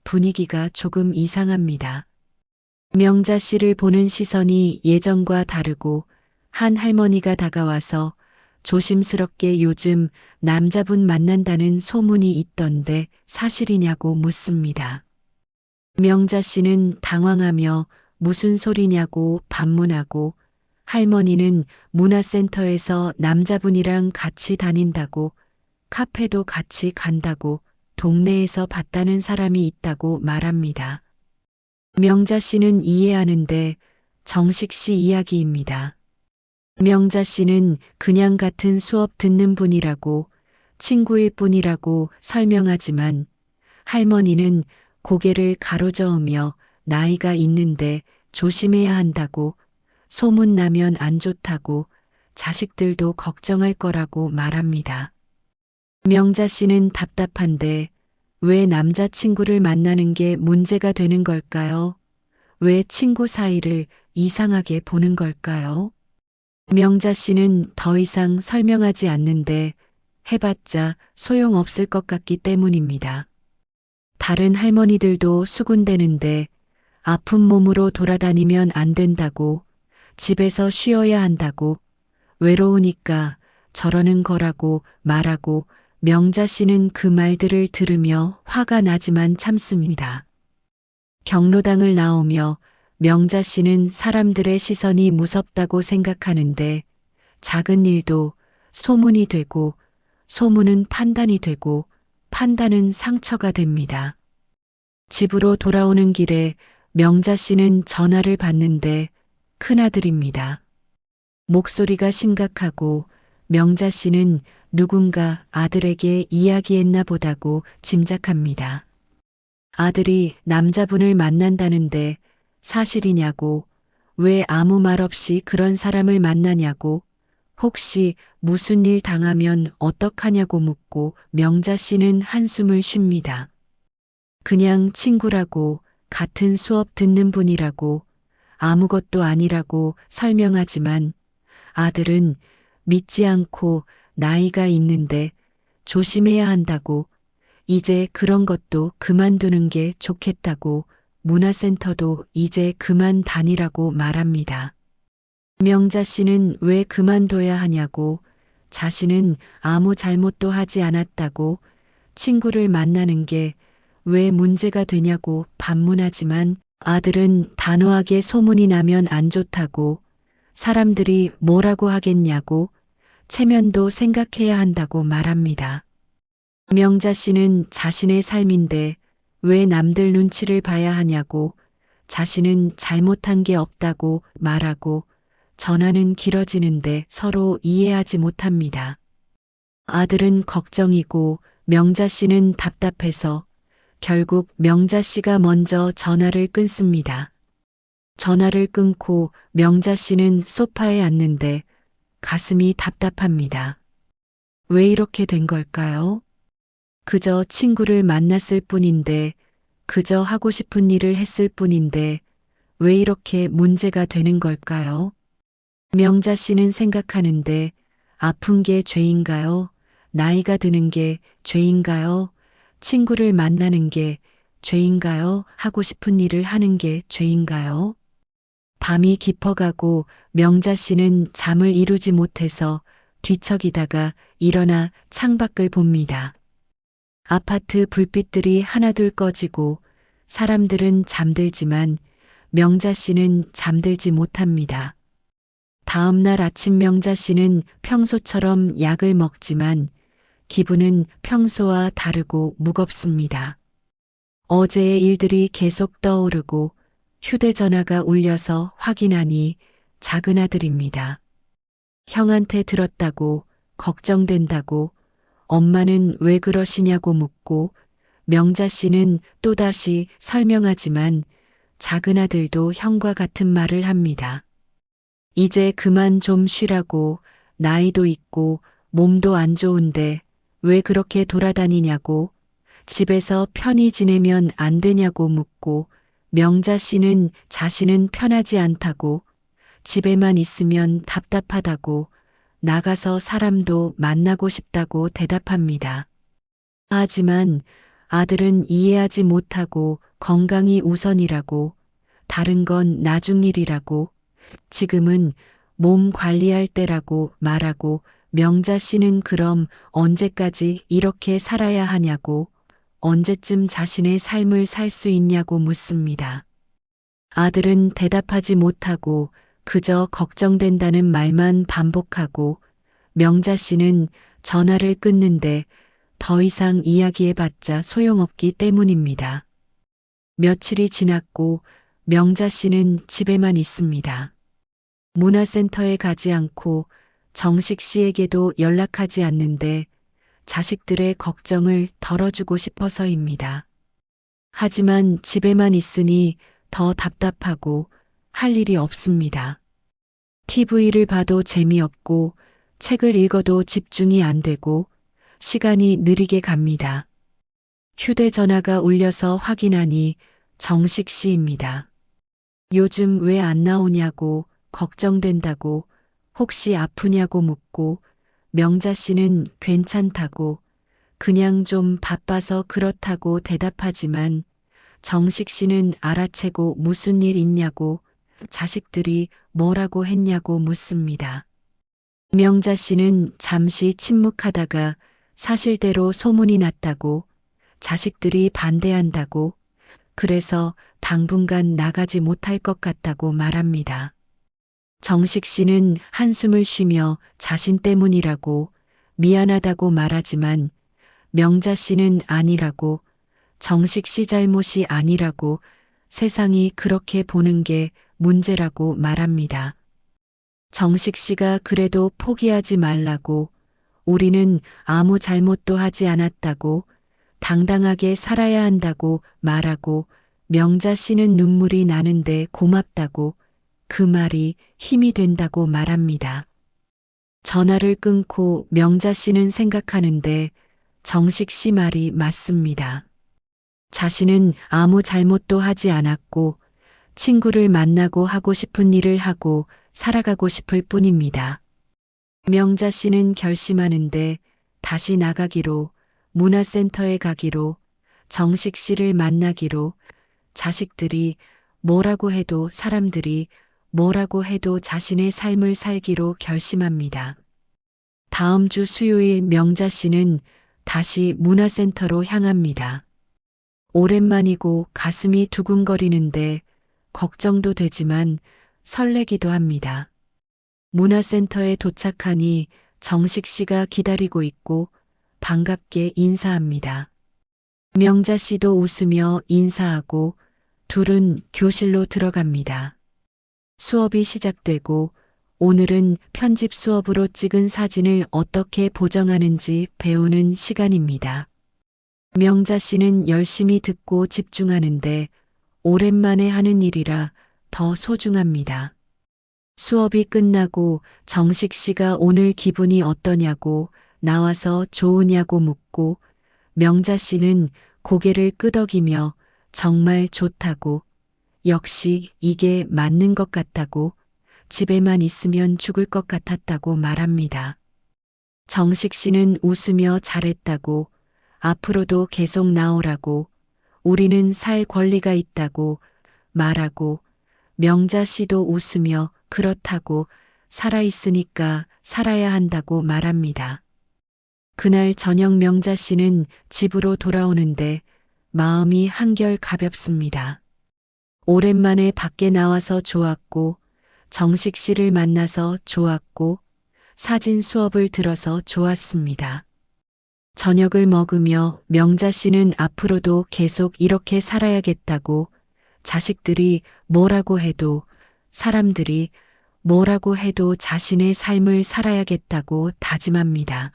분위기가 조금 이상합니다. 명자 씨를 보는 시선이 예전과 다르고 한 할머니가 다가와서 조심스럽게 요즘 남자분 만난다는 소문이 있던데 사실이냐고 묻습니다. 명자 씨는 당황하며 무슨 소리냐고 반문하고, 할머니는 문화센터에서 남자분이랑 같이 다닌다고, 카페도 같이 간다고, 동네에서 봤다는 사람이 있다고 말합니다. 명자 씨는 이해하는데 정식 씨 이야기입니다. 명자 씨는 그냥 같은 수업 듣는 분이라고, 친구일 뿐이라고 설명하지만 할머니는 고개를 가로저으며 나이가 있는데 조심해야 한다고, 소문나면 안 좋다고, 자식들도 걱정할 거라고 말합니다. 명자 씨는 답답한데 왜 남자친구를 만나는 게 문제가 되는 걸까요? 왜 친구 사이를 이상하게 보는 걸까요? 명자 씨는 더 이상 설명하지 않는데 해봤자 소용없을 것 같기 때문입니다. 다른 할머니들도 수군대는데 아픈 몸으로 돌아다니면 안 된다고, 집에서 쉬어야 한다고, 외로우니까 저러는 거라고 말하고, 명자 씨는 그 말들을 들으며 화가 나지만 참습니다. 경로당을 나오며 명자 씨는 사람들의 시선이 무섭다고 생각하는데 작은 일도 소문이 되고, 소문은 판단이 되고, 판단은 상처가 됩니다. 집으로 돌아오는 길에 명자 씨는 전화를 받는데 큰아들입니다. 목소리가 심각하고 명자 씨는 누군가 아들에게 이야기했나 보다고 짐작합니다. 아들이 남자분을 만난다는데 사실이냐고, 왜 아무 말 없이 그런 사람을 만나냐고, 혹시 무슨 일 당하면 어떡하냐고 묻고 명자 씨는 한숨을 쉽니다. 그냥 친구라고, 같은 수업 듣는 분이라고, 아무것도 아니라고 설명하지만 아들은 믿지 않고 나이가 있는데 조심해야 한다고, 이제 그런 것도 그만두는 게 좋겠다고, 문화센터도 이제 그만 다니라고 말합니다. 명자 씨는 왜 그만둬야 하냐고, 자신은 아무 잘못도 하지 않았다고, 친구를 만나는 게 왜 문제가 되냐고 반문하지만 아들은 단호하게 소문이 나면 안 좋다고, 사람들이 뭐라고 하겠냐고, 체면도 생각해야 한다고 말합니다. 명자 씨는 자신의 삶인데 왜 남들 눈치를 봐야 하냐고, 자신은 잘못한 게 없다고 말하고, 전화는 길어지는데 서로 이해하지 못합니다. 아들은 걱정이고 명자 씨는 답답해서 결국 명자 씨가 먼저 전화를 끊습니다. 전화를 끊고 명자 씨는 소파에 앉는데 가슴이 답답합니다. 왜 이렇게 된 걸까요? 그저 친구를 만났을 뿐인데, 그저 하고 싶은 일을 했을 뿐인데, 왜 이렇게 문제가 되는 걸까요? 명자 씨는 생각하는데, 아픈 게 죄인가요? 나이가 드는 게 죄인가요? 친구를 만나는 게 죄인가요? 하고 싶은 일을 하는 게 죄인가요? 밤이 깊어가고 명자 씨는 잠을 이루지 못해서 뒤척이다가 일어나 창밖을 봅니다. 아파트 불빛들이 하나둘 꺼지고 사람들은 잠들지만 명자 씨는 잠들지 못합니다. 다음 날 아침 명자 씨는 평소처럼 약을 먹지만 기분은 평소와 다르고 무겁습니다. 어제의 일들이 계속 떠오르고 휴대전화가 울려서 확인하니 작은 아들입니다. 형한테 들었다고, 걱정된다고, 엄마는 왜 그러시냐고 묻고 명자 씨는 또다시 설명하지만 작은 아들도 형과 같은 말을 합니다. 이제 그만 좀 쉬라고, 나이도 있고 몸도 안 좋은데 왜 그렇게 돌아다니냐고, 집에서 편히 지내면 안 되냐고 묻고 명자 씨는 자신은 편하지 않다고, 집에만 있으면 답답하다고, 나가서 사람도 만나고 싶다고 대답합니다. 하지만 아들은 이해하지 못하고 건강이 우선이라고, 다른 건 나중 일이라고, 지금은 몸 관리할 때라고 말하고 명자 씨는 그럼 언제까지 이렇게 살아야 하냐고, 언제쯤 자신의 삶을 살 수 있냐고 묻습니다. 아들은 대답하지 못하고 그저 걱정된다는 말만 반복하고 명자 씨는 전화를 끊는데 더 이상 이야기해봤자 소용없기 때문입니다. 며칠이 지났고 명자 씨는 집에만 있습니다. 문화센터에 가지 않고 정식 씨에게도 연락하지 않는데 자식들의 걱정을 덜어주고 싶어서입니다. 하지만 집에만 있으니 더 답답하고 할 일이 없습니다. TV를 봐도 재미없고 책을 읽어도 집중이 안 되고 시간이 느리게 갑니다. 휴대전화가 울려서 확인하니 정식 씨입니다. 요즘 왜 안 나오냐고, 걱정된다고, 혹시 아프냐고 묻고 명자 씨는 괜찮다고, 그냥 좀 바빠서 그렇다고 대답하지만 정식 씨는 알아채고 무슨 일 있냐고, 자식들이 뭐라고 했냐고 묻습니다. 명자 씨는 잠시 침묵하다가 사실대로 소문이 났다고, 자식들이 반대한다고, 그래서 당분간 나가지 못할 것 같다고 말합니다. 정식 씨는 한숨을 쉬며 자신 때문이라고, 미안하다고 말하지만 명자 씨는 아니라고, 정식 씨 잘못이 아니라고, 세상이 그렇게 보는 게 문제라고 말합니다. 정식 씨가 그래도 포기하지 말라고, 우리는 아무 잘못도 하지 않았다고, 당당하게 살아야 한다고 말하고 명자 씨는 눈물이 나는데 고맙다고, 그 말이 힘이 된다고 말합니다. 전화를 끊고 명자 씨는 생각하는데 정식 씨 말이 맞습니다. 자신은 아무 잘못도 하지 않았고 친구를 만나고 하고 싶은 일을 하고 살아가고 싶을 뿐입니다. 명자 씨는 결심하는데 다시 나가기로, 문화센터에 가기로, 정식 씨를 만나기로, 자식들이 뭐라고 해도 사람들이 뭐라고 해도 자신의 삶을 살기로 결심합니다. 다음 주 수요일 명자 씨는 다시 문화센터로 향합니다. 오랜만이고 가슴이 두근거리는데 걱정도 되지만 설레기도 합니다. 문화센터에 도착하니 정식 씨가 기다리고 있고 반갑게 인사합니다. 명자 씨도 웃으며 인사하고 둘은 교실로 들어갑니다. 수업이 시작되고 오늘은 편집 수업으로 찍은 사진을 어떻게 보정하는지 배우는 시간입니다. 명자 씨는 열심히 듣고 집중하는데 오랜만에 하는 일이라 더 소중합니다. 수업이 끝나고 정식 씨가 오늘 기분이 어떠냐고 나와서 좋으냐고 묻고 명자 씨는 고개를 끄덕이며 정말 좋다고 역시 이게 맞는 것 같다고 집에만 있으면 죽을 것 같았다고 말합니다. 정식 씨는 웃으며 잘했다고 앞으로도 계속 나오라고 우리는 살 권리가 있다고 말하고 명자 씨도 웃으며 그렇다고 살아있으니까 살아야 한다고 말합니다. 그날 저녁 명자 씨는 집으로 돌아오는데 마음이 한결 가볍습니다. 오랜만에 밖에 나와서 좋았고 정식 씨를 만나서 좋았고 사진 수업을 들어서 좋았습니다. 저녁을 먹으며 명자 씨는 앞으로도 계속 이렇게 살아야겠다고 자식들이 뭐라고 해도 사람들이 뭐라고 해도 자신의 삶을 살아야겠다고 다짐합니다.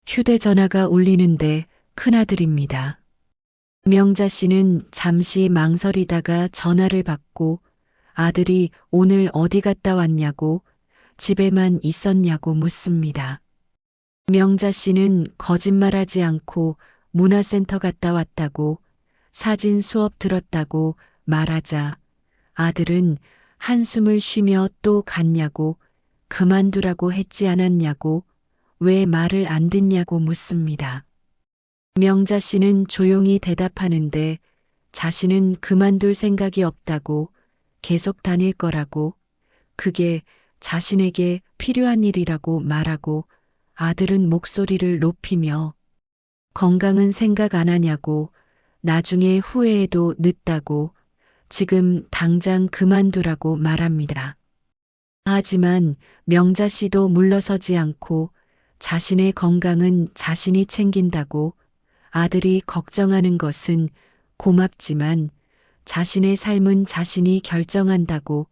휴대전화가 울리는데 큰아들입니다. 명자 씨는 잠시 망설이다가 전화를 받고 아들이 오늘 어디 갔다 왔냐고 집에만 있었냐고 묻습니다. 명자 씨는 거짓말하지 않고 문화센터 갔다 왔다고 사진 수업 들었다고 말하자 아들은 한숨을 쉬며 또 갔냐고 그만두라고 했지 않았냐고 왜 말을 안 듣냐고 묻습니다. 명자 씨는 조용히 대답하는데 자신은 그만둘 생각이 없다고 계속 다닐 거라고 그게 자신에게 필요한 일이라고 말하고 아들은 목소리를 높이며 건강은 생각 안 하냐고 나중에 후회해도 늦다고 지금 당장 그만두라고 말합니다. 하지만 명자 씨도 물러서지 않고 자신의 건강은 자신이 챙긴다고 아들이 걱정하는 것은 고맙지만 자신의 삶은 자신이 결정한다고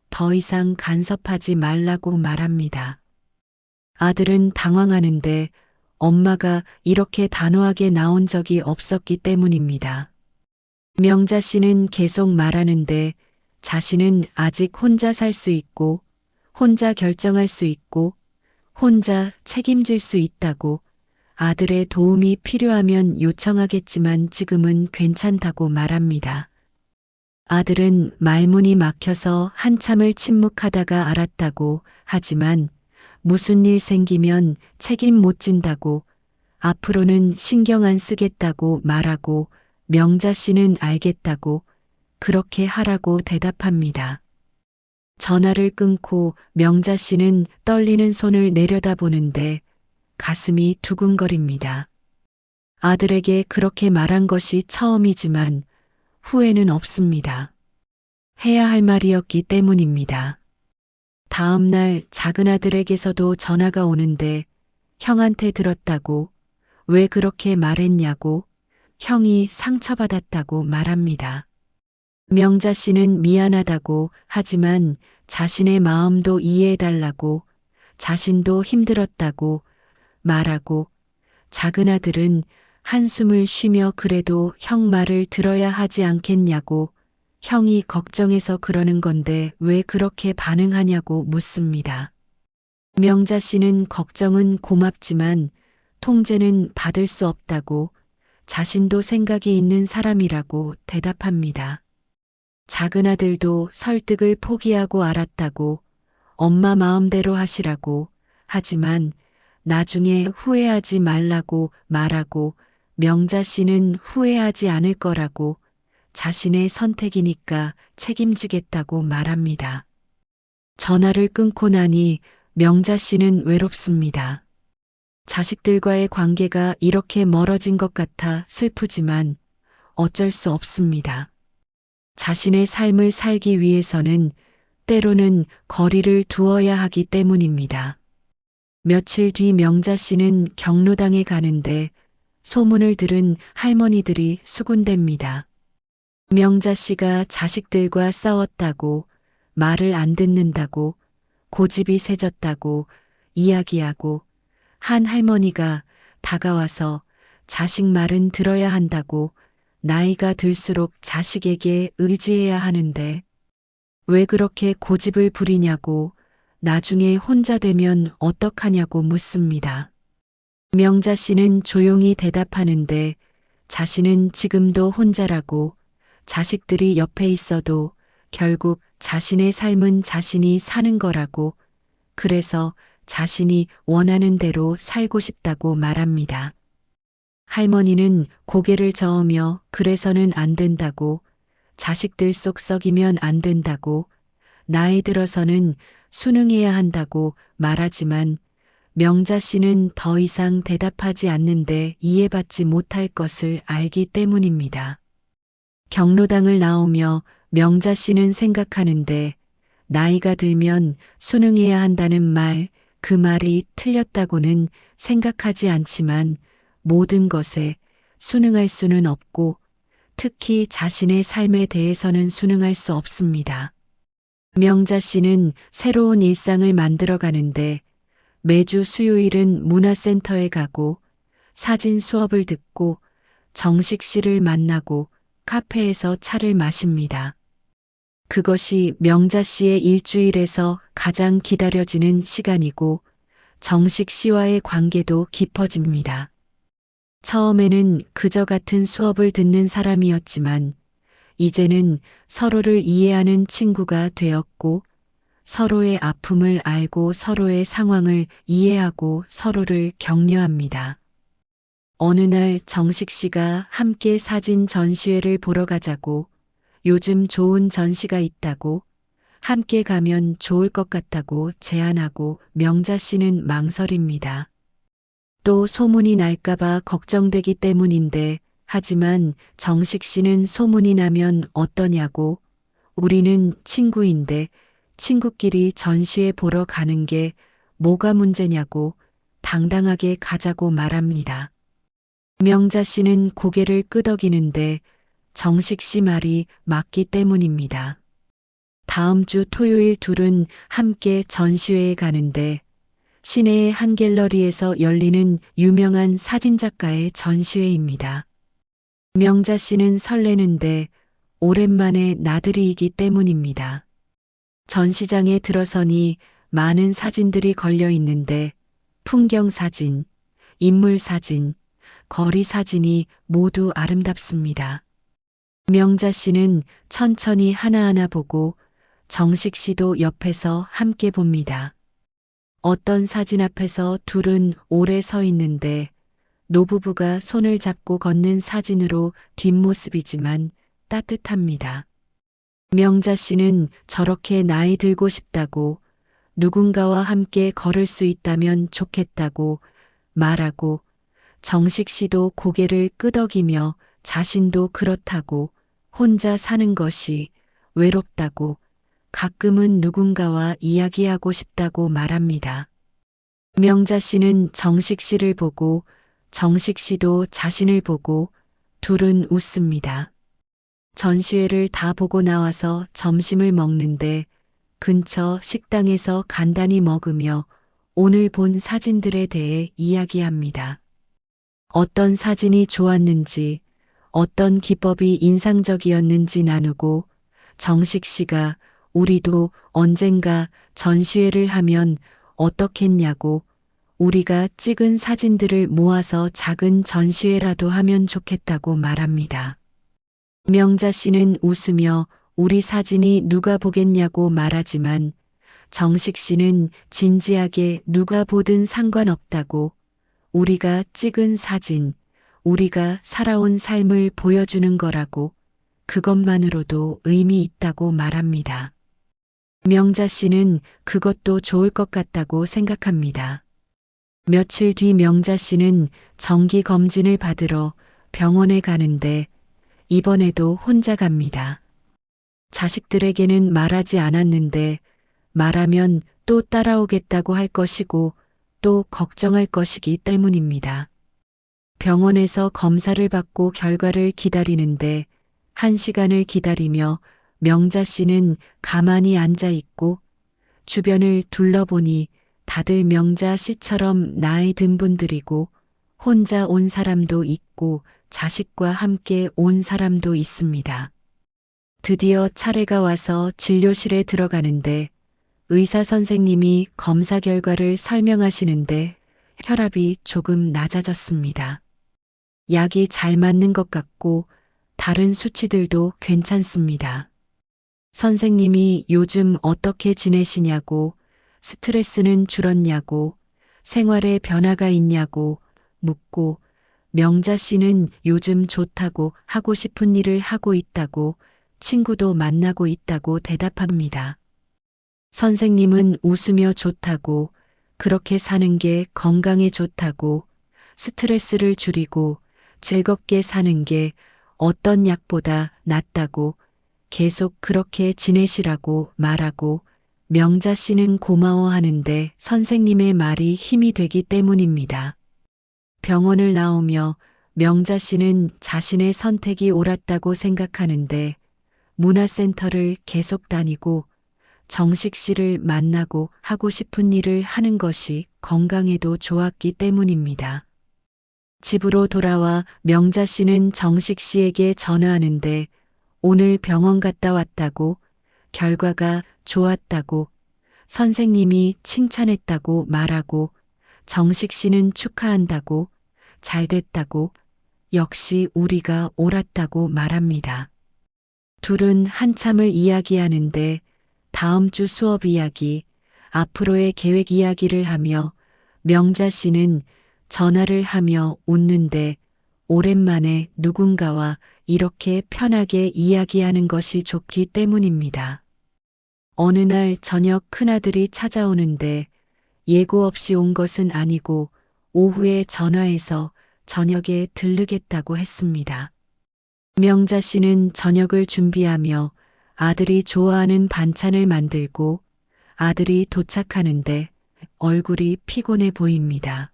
더 이상 간섭하지 말라고 말합니다. 아들은 당황하는데 엄마가 이렇게 단호하게 나온 적이 없었기 때문입니다. 명자 씨는 계속 말하는데 자신은 아직 혼자 살 수 있고 혼자 결정할 수 있고 혼자 책임질 수 있다고 아들의 도움이 필요하면 요청하겠지만 지금은 괜찮다고 말합니다. 아들은 말문이 막혀서 한참을 침묵하다가 알았다고 하지만 무슨 일 생기면 책임 못 진다고 앞으로는 신경 안 쓰겠다고 말하고 명자 씨는 알겠다고 그렇게 하라고 대답합니다. 전화를 끊고 명자 씨는 떨리는 손을 내려다보는데 가슴이 두근거립니다. 아들에게 그렇게 말한 것이 처음이지만 후회는 없습니다. 해야 할 말이었기 때문입니다. 다음 날 작은 아들에게서도 전화가 오는데 형한테 들었다고 왜 그렇게 말했냐고 형이 상처받았다고 말합니다. 명자 씨는 미안하다고 하지만 자신의 마음도 이해해달라고 자신도 힘들었다고 말하고 작은 아들은 한숨을 쉬며 그래도 형 말을 들어야 하지 않겠냐고 형이 걱정해서 그러는 건데 왜 그렇게 반응하냐고 묻습니다. 명자 씨는 걱정은 고맙지만 통제는 받을 수 없다고 자신도 생각이 있는 사람이라고 대답합니다. 작은 아들도 설득을 포기하고 알았다고 엄마 마음대로 하시라고 하지만 나중에 후회하지 말라고 말하고 명자 씨는 후회하지 않을 거라고 자신의 선택이니까 책임지겠다고 말합니다. 전화를 끊고 나니 명자 씨는 외롭습니다. 자식들과의 관계가 이렇게 멀어진 것 같아 슬프지만 어쩔 수 없습니다. 자신의 삶을 살기 위해서는 때로는 거리를 두어야 하기 때문입니다. 며칠 뒤 명자 씨는 경로당에 가는데 소문을 들은 할머니들이 수군댑니다. 명자 씨가 자식들과 싸웠다고 말을 안 듣는다고 고집이 세졌다고 이야기하고 한 할머니가 다가와서 자식 말은 들어야 한다고 나이가 들수록 자식에게 의지해야 하는데 왜 그렇게 고집을 부리냐고, 나중에 혼자 되면 어떡하냐고 묻습니다. 명자 씨는 조용히 대답하는데 자신은 지금도 혼자라고, 자식들이 옆에 있어도 결국 자신의 삶은 자신이 사는 거라고, 그래서 자신이 원하는 대로 살고 싶다고 말합니다. 할머니는 고개를 저으며 그래서는 안 된다고, 자식들 속 썩이면 안 된다고, 나이 들어서는 순응해야 한다고 말하지만 명자 씨는 더 이상 대답하지 않는데 이해받지 못할 것을 알기 때문입니다. 경로당을 나오며 명자 씨는 생각하는데 나이가 들면 순응해야 한다는 말, 그 말이 틀렸다고는 생각하지 않지만 모든 것에 순응할 수는 없고 특히 자신의 삶에 대해서는 순응할 수 없습니다. 명자 씨는 새로운 일상을 만들어 가는데 매주 수요일은 문화센터에 가고 사진 수업을 듣고 정식 씨를 만나고 카페에서 차를 마십니다. 그것이 명자 씨의 일주일에서 가장 기다려지는 시간이고 정식 씨와의 관계도 깊어집니다. 처음에는 그저 같은 수업을 듣는 사람이었지만 이제는 서로를 이해하는 친구가 되었고 서로의 아픔을 알고 서로의 상황을 이해하고 서로를 격려합니다. 어느 날 정식 씨가 함께 사진 전시회를 보러 가자고, 요즘 좋은 전시가 있다고, 함께 가면 좋을 것 같다고 제안하고 명자 씨는 망설입니다. 또 소문이 날까봐 걱정되기 때문인데, 하지만 정식 씨는 소문이 나면 어떠냐고, 우리는 친구인데 친구끼리 전시회 보러 가는 게 뭐가 문제냐고 당당하게 가자고 말합니다. 명자 씨는 고개를 끄덕이는데 정식 씨 말이 맞기 때문입니다. 다음 주 토요일 둘은 함께 전시회에 가는데 시내의 한 갤러리에서 열리는 유명한 사진작가의 전시회입니다. 명자 씨는 설레는데 오랜만에 나들이이기 때문입니다. 전시장에 들어서니 많은 사진들이 걸려 있는데 풍경 사진, 인물 사진, 거리 사진이 모두 아름답습니다. 명자 씨는 천천히 하나하나 보고 정식 씨도 옆에서 함께 봅니다. 어떤 사진 앞에서 둘은 오래 서 있는데 노부부가 손을 잡고 걷는 사진으로 뒷모습이지만 따뜻합니다. 명자 씨는 저렇게 나이 들고 싶다고, 누군가와 함께 걸을 수 있다면 좋겠다고 말하고 정식 씨도 고개를 끄덕이며 자신도 그렇다고, 혼자 사는 것이 외롭다고, 가끔은 누군가와 이야기하고 싶다고 말합니다. 명자 씨는 정식 씨를 보고 정식 씨도 자신을 보고 둘은 웃습니다. 전시회를 다 보고 나와서 점심을 먹는데 근처 식당에서 간단히 먹으며 오늘 본 사진들에 대해 이야기합니다. 어떤 사진이 좋았는지, 어떤 기법이 인상적이었는지 나누고 정식 씨가 우리도 언젠가 전시회를 하면 어떻겠냐고, 우리가 찍은 사진들을 모아서 작은 전시회라도 하면 좋겠다고 말합니다. 명자 씨는 웃으며 우리 사진이 누가 보겠냐고 말하지만 정식 씨는 진지하게 누가 보든 상관없다고, 우리가 찍은 사진, 우리가 살아온 삶을 보여주는 거라고, 그것만으로도 의미 있다고 말합니다. 명자 씨는 그것도 좋을 것 같다고 생각합니다. 며칠 뒤 명자 씨는 정기 검진을 받으러 병원에 가는데 이번에도 혼자 갑니다. 자식들에게는 말하지 않았는데 말하면 또 따라오겠다고 할 것이고 또 걱정할 것이기 때문입니다. 병원에서 검사를 받고 결과를 기다리는데 1시간을 기다리며 명자 씨는 가만히 앉아 있고 주변을 둘러보니 다들 명자 씨처럼 나이 든 분들이고 혼자 온 사람도 있고 자식과 함께 온 사람도 있습니다. 드디어 차례가 와서 진료실에 들어가는데 의사 선생님이 검사 결과를 설명하시는데 혈압이 조금 낮아졌습니다. 약이 잘 맞는 것 같고 다른 수치들도 괜찮습니다. 선생님이 요즘 어떻게 지내시냐고, 스트레스는 줄었냐고, 생활에 변화가 있냐고 묻고, 명자 씨는 요즘 좋다고 하고 싶은 일을 하고 있다고, 친구도 만나고 있다고 대답합니다. 선생님은 웃으며 좋다고, 그렇게 사는 게 건강에 좋다고, 스트레스를 줄이고 즐겁게 사는 게 어떤 약보다 낫다고 계속 그렇게 지내시라고 말하고 명자 씨는 고마워하는데 선생님의 말이 힘이 되기 때문입니다. 병원을 나오며 명자 씨는 자신의 선택이 옳았다고 생각하는데 문화센터를 계속 다니고 정식 씨를 만나고 하고 싶은 일을 하는 것이 건강에도 좋았기 때문입니다. 집으로 돌아와 명자 씨는 정식 씨에게 전화하는데 오늘 병원 갔다 왔다고, 결과가 좋았다고, 선생님이 칭찬했다고 말하고, 정식 씨는 축하한다고, 잘 됐다고, 역시 우리가 옳았다고 말합니다. 둘은 한참을 이야기하는데 다음 주 수업 이야기, 앞으로의 계획 이야기를 하며 명자 씨는 전화를 하며 웃는데 오랜만에 누군가와 이렇게 편하게 이야기하는 것이 좋기 때문입니다. 어느 날 저녁 큰아들이 찾아오는데 예고 없이 온 것은 아니고 오후에 전화해서 저녁에 들르겠다고 했습니다. 명자 씨는 저녁을 준비하며 아들이 좋아하는 반찬을 만들고 아들이 도착하는데 얼굴이 피곤해 보입니다.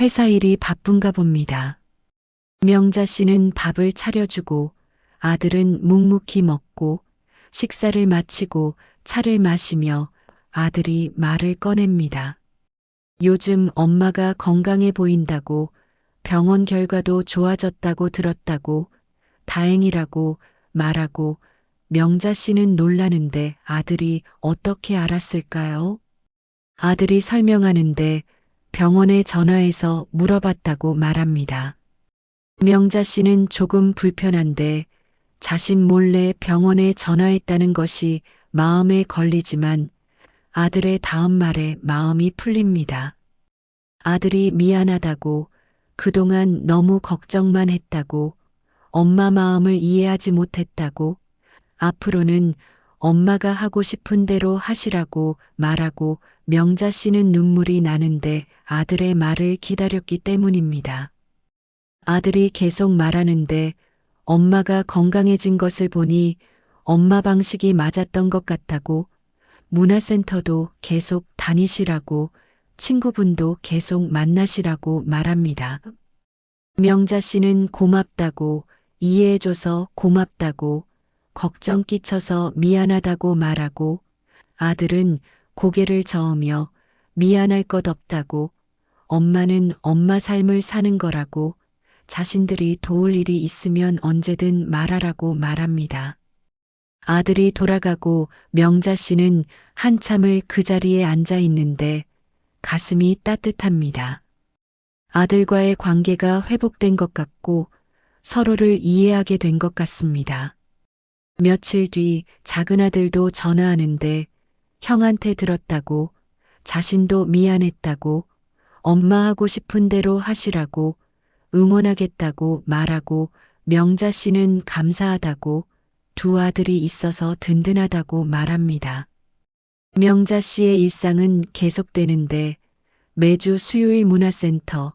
회사 일이 바쁜가 봅니다. 명자 씨는 밥을 차려주고 아들은 묵묵히 먹고 식사를 마치고 차를 마시며 아들이 말을 꺼냅니다. 요즘 엄마가 건강해 보인다고 병원 결과도 좋아졌다고 들었다고 다행이라고 말하고 명자 씨는 놀라는데 아들이 어떻게 알았을까요? 아들이 설명하는데 병원에 전화해서 물어봤다고 말합니다. 명자 씨는 조금 불편한데 자신 몰래 병원에 전화했다는 것이 마음에 걸리지만 아들의 다음 말에 마음이 풀립니다. 아들이 미안하다고 그동안 너무 걱정만 했다고 엄마 마음을 이해하지 못했다고 앞으로는 엄마가 하고 싶은 대로 하시라고 말하고 명자 씨는 눈물이 나는데 아들의 말을 기다렸기 때문입니다. 아들이 계속 말하는데 엄마가 건강해진 것을 보니 엄마 방식이 맞았던 것 같다고 문화센터도 계속 다니시라고 친구분도 계속 만나시라고 말합니다. 명자 씨는 고맙다고 이해해줘서 고맙다고 걱정 끼쳐서 미안하다고 말하고 아들은 고개를 저으며 미안할 것 없다고 엄마는 엄마 삶을 사는 거라고 자신들이 도울 일이 있으면 언제든 말하라고 말합니다. 아들이 돌아가고 명자 씨는 한참을 그 자리에 앉아 있는데 가슴이 따뜻합니다. 아들과의 관계가 회복된 것 같고 서로를 이해하게 된 것 같습니다. 며칠 뒤 작은 아들도 전화하는데 형한테 들었다고 자신도 미안했다고 엄마 하고 싶은 대로 하시라고 응원하겠다고 말하고 명자 씨는 감사하다고 두 아들이 있어서 든든하다고 말합니다. 명자 씨의 일상은 계속되는데 매주 수요일 문화센터,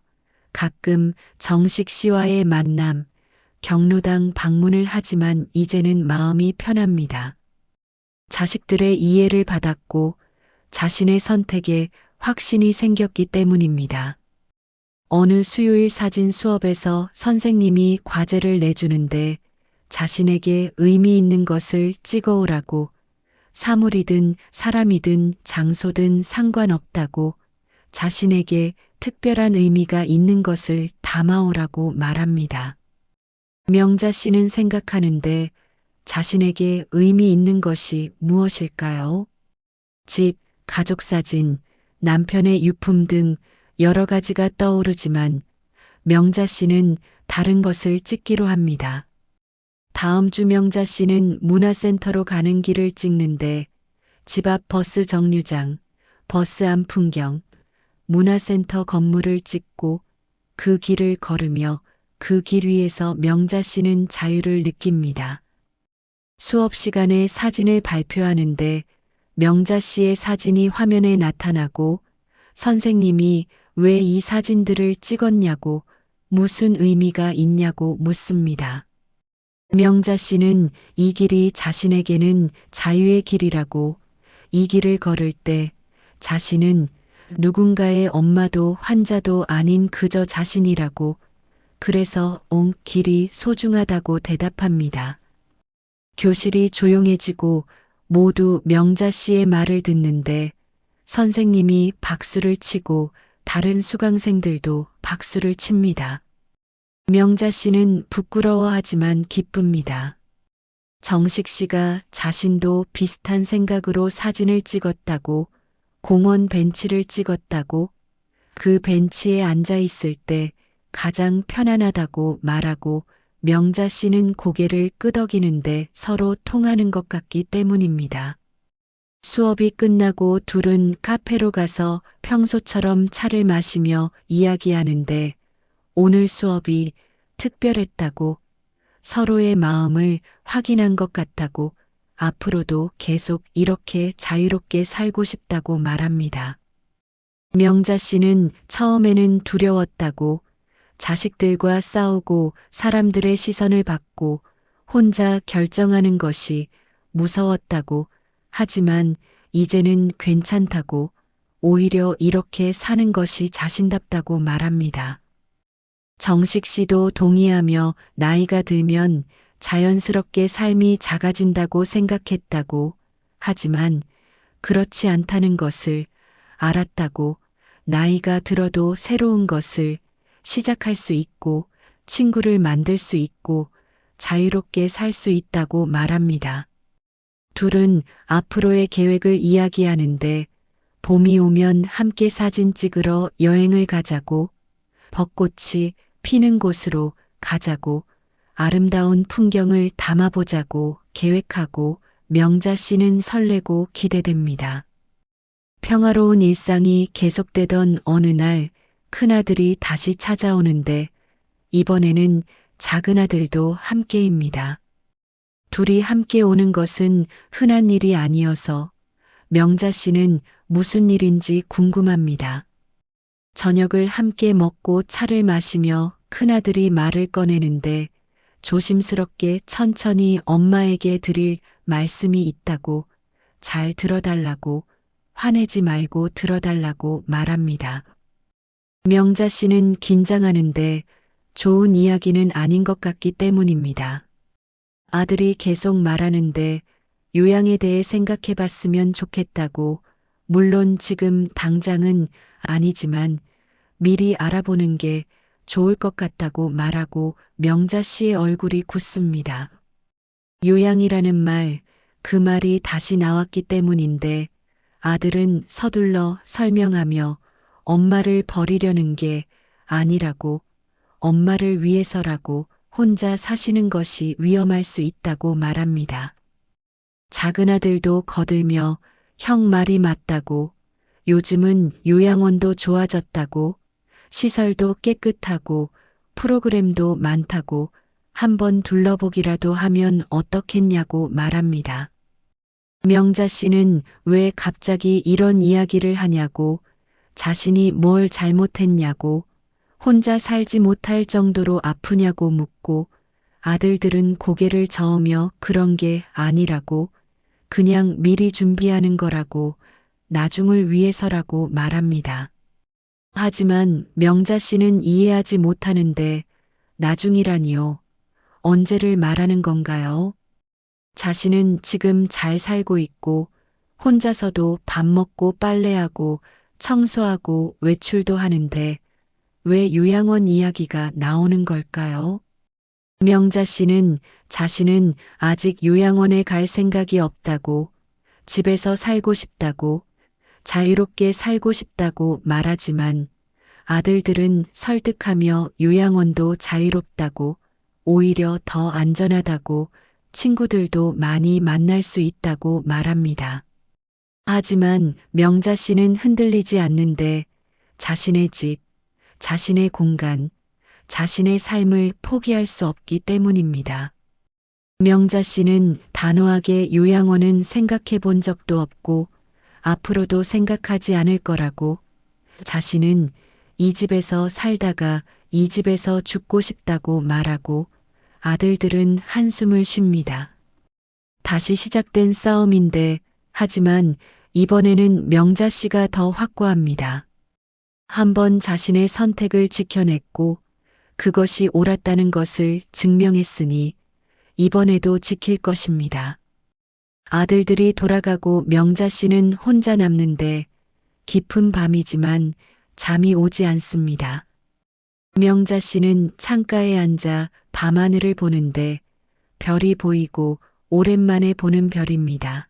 가끔 정식 씨와의 만남, 경로당 방문을 하지만 이제는 마음이 편합니다. 자식들의 이해를 받았고 자신의 선택에 확신이 생겼기 때문입니다. 어느 수요일 사진 수업에서 선생님이 과제를 내주는데 자신에게 의미 있는 것을 찍어오라고 사물이든 사람이든 장소든 상관없다고 자신에게 특별한 의미가 있는 것을 담아오라고 말합니다. 명자 씨는 생각하는데 자신에게 의미 있는 것이 무엇일까요? 집, 가족 사진, 남편의 유품 등 여러 가지가 떠오르지만 명자 씨는 다른 것을 찍기로 합니다. 다음 주 명자 씨는 문화센터로 가는 길을 찍는데 집 앞 버스 정류장, 버스 안 풍경, 문화센터 건물을 찍고 그 길을 걸으며 그 길 위에서 명자 씨는 자유를 느낍니다. 수업 시간에 사진을 발표하는데 명자 씨의 사진이 화면에 나타나고 선생님이 왜 이 사진들을 찍었냐고 무슨 의미가 있냐고 묻습니다. 명자 씨는 이 길이 자신에게는 자유의 길이라고 이 길을 걸을 때 자신은 누군가의 엄마도 환자도 아닌 그저 자신이라고 그래서 온 길이 소중하다고 대답합니다. 교실이 조용해지고 모두 명자 씨의 말을 듣는데 선생님이 박수를 치고 다른 수강생들도 박수를 칩니다. 명자 씨는 부끄러워하지만 기쁩니다. 정식 씨가 자신도 비슷한 생각으로 사진을 찍었다고, 공원 벤치를 찍었다고, 그 벤치에 앉아 있을 때 가장 편안하다고 말하고 명자 씨는 고개를 끄덕이는데 서로 통하는 것 같기 때문입니다. 수업이 끝나고 둘은 카페로 가서 평소처럼 차를 마시며 이야기하는데 오늘 수업이 특별했다고 서로의 마음을 확인한 것 같다고 앞으로도 계속 이렇게 자유롭게 살고 싶다고 말합니다. 명자 씨는 처음에는 두려웠다고 자식들과 싸우고 사람들의 시선을 받고 혼자 결정하는 것이 무서웠다고 하지만 이제는 괜찮다고 오히려 이렇게 사는 것이 자신답다고 말합니다. 정식 씨도 동의하며 나이가 들면 자연스럽게 삶이 작아진다고 생각했다고 하지만 그렇지 않다는 것을 알았다고 나이가 들어도 새로운 것을 시작할 수 있고 친구를 만들 수 있고 자유롭게 살 수 있다고 말합니다. 둘은 앞으로의 계획을 이야기하는데 봄이 오면 함께 사진 찍으러 여행을 가자고 벚꽃이 피는 곳으로 가자고 아름다운 풍경을 담아보자고 계획하고 명자 씨는 설레고 기대됩니다. 평화로운 일상이 계속되던 어느 날 큰아들이 다시 찾아오는데 이번에는 작은아들도 함께입니다. 둘이 함께 오는 것은 흔한 일이 아니어서 명자 씨는 무슨 일인지 궁금합니다. 저녁을 함께 먹고 차를 마시며 큰아들이 말을 꺼내는데 조심스럽게 천천히 엄마에게 드릴 말씀이 있다고 잘 들어달라고 화내지 말고 들어달라고 말합니다. 명자 씨는 긴장하는데 좋은 이야기는 아닌 것 같기 때문입니다. 아들이 계속 말하는데 요양에 대해 생각해 봤으면 좋겠다고 물론 지금 당장은 아니지만 미리 알아보는 게 좋을 것 같다고 말하고 명자 씨의 얼굴이 굳습니다. 요양이라는 말, 그 말이 다시 나왔기 때문인데 아들은 서둘러 설명하며 엄마를 버리려는 게 아니라고 엄마를 위해서라고 혼자 사시는 것이 위험할 수 있다고 말합니다. 작은아들도 거들며 형 말이 맞다고 요즘은 요양원도 좋아졌다고 시설도 깨끗하고 프로그램도 많다고 한번 둘러보기라도 하면 어떻겠냐고 말합니다. 명자 씨는 왜 갑자기 이런 이야기를 하냐고 자신이 뭘 잘못했냐고 혼자 살지 못할 정도로 아프냐고 묻고 아들들은 고개를 저으며 그런 게 아니라고 그냥 미리 준비하는 거라고 나중을 위해서라고 말합니다. 하지만 명자 씨는 이해하지 못하는데 나중이라니요. 언제를 말하는 건가요? 자신은 지금 잘 살고 있고 혼자서도 밥 먹고 빨래하고 청소하고 외출도 하는데 왜 요양원 이야기가 나오는 걸까요? 명자 씨는 자신은 아직 요양원에 갈 생각이 없다고, 집에서 살고 싶다고, 자유롭게 살고 싶다고 말하지만 아들들은 설득하며 요양원도 자유롭다고, 오히려 더 안전하다고, 친구들도 많이 만날 수 있다고 말합니다. 하지만 명자 씨는 흔들리지 않는데 자신의 집, 자신의 공간, 자신의 삶을 포기할 수 없기 때문입니다. 명자 씨는 단호하게 요양원은 생각해 본 적도 없고 앞으로도 생각하지 않을 거라고, 자신은 이 집에서 살다가 이 집에서 죽고 싶다고 말하고 아들들은 한숨을 쉽니다. 다시 시작된 싸움인데 하지만 이번에는 명자 씨가 더 확고합니다. 한번 자신의 선택을 지켜냈고 그것이 옳았다는 것을 증명했으니 이번에도 지킬 것입니다. 아들들이 돌아가고 명자 씨는 혼자 남는데 깊은 밤이지만 잠이 오지 않습니다. 명자 씨는 창가에 앉아 밤하늘을 보는데 별이 보이고 오랜만에 보는 별입니다.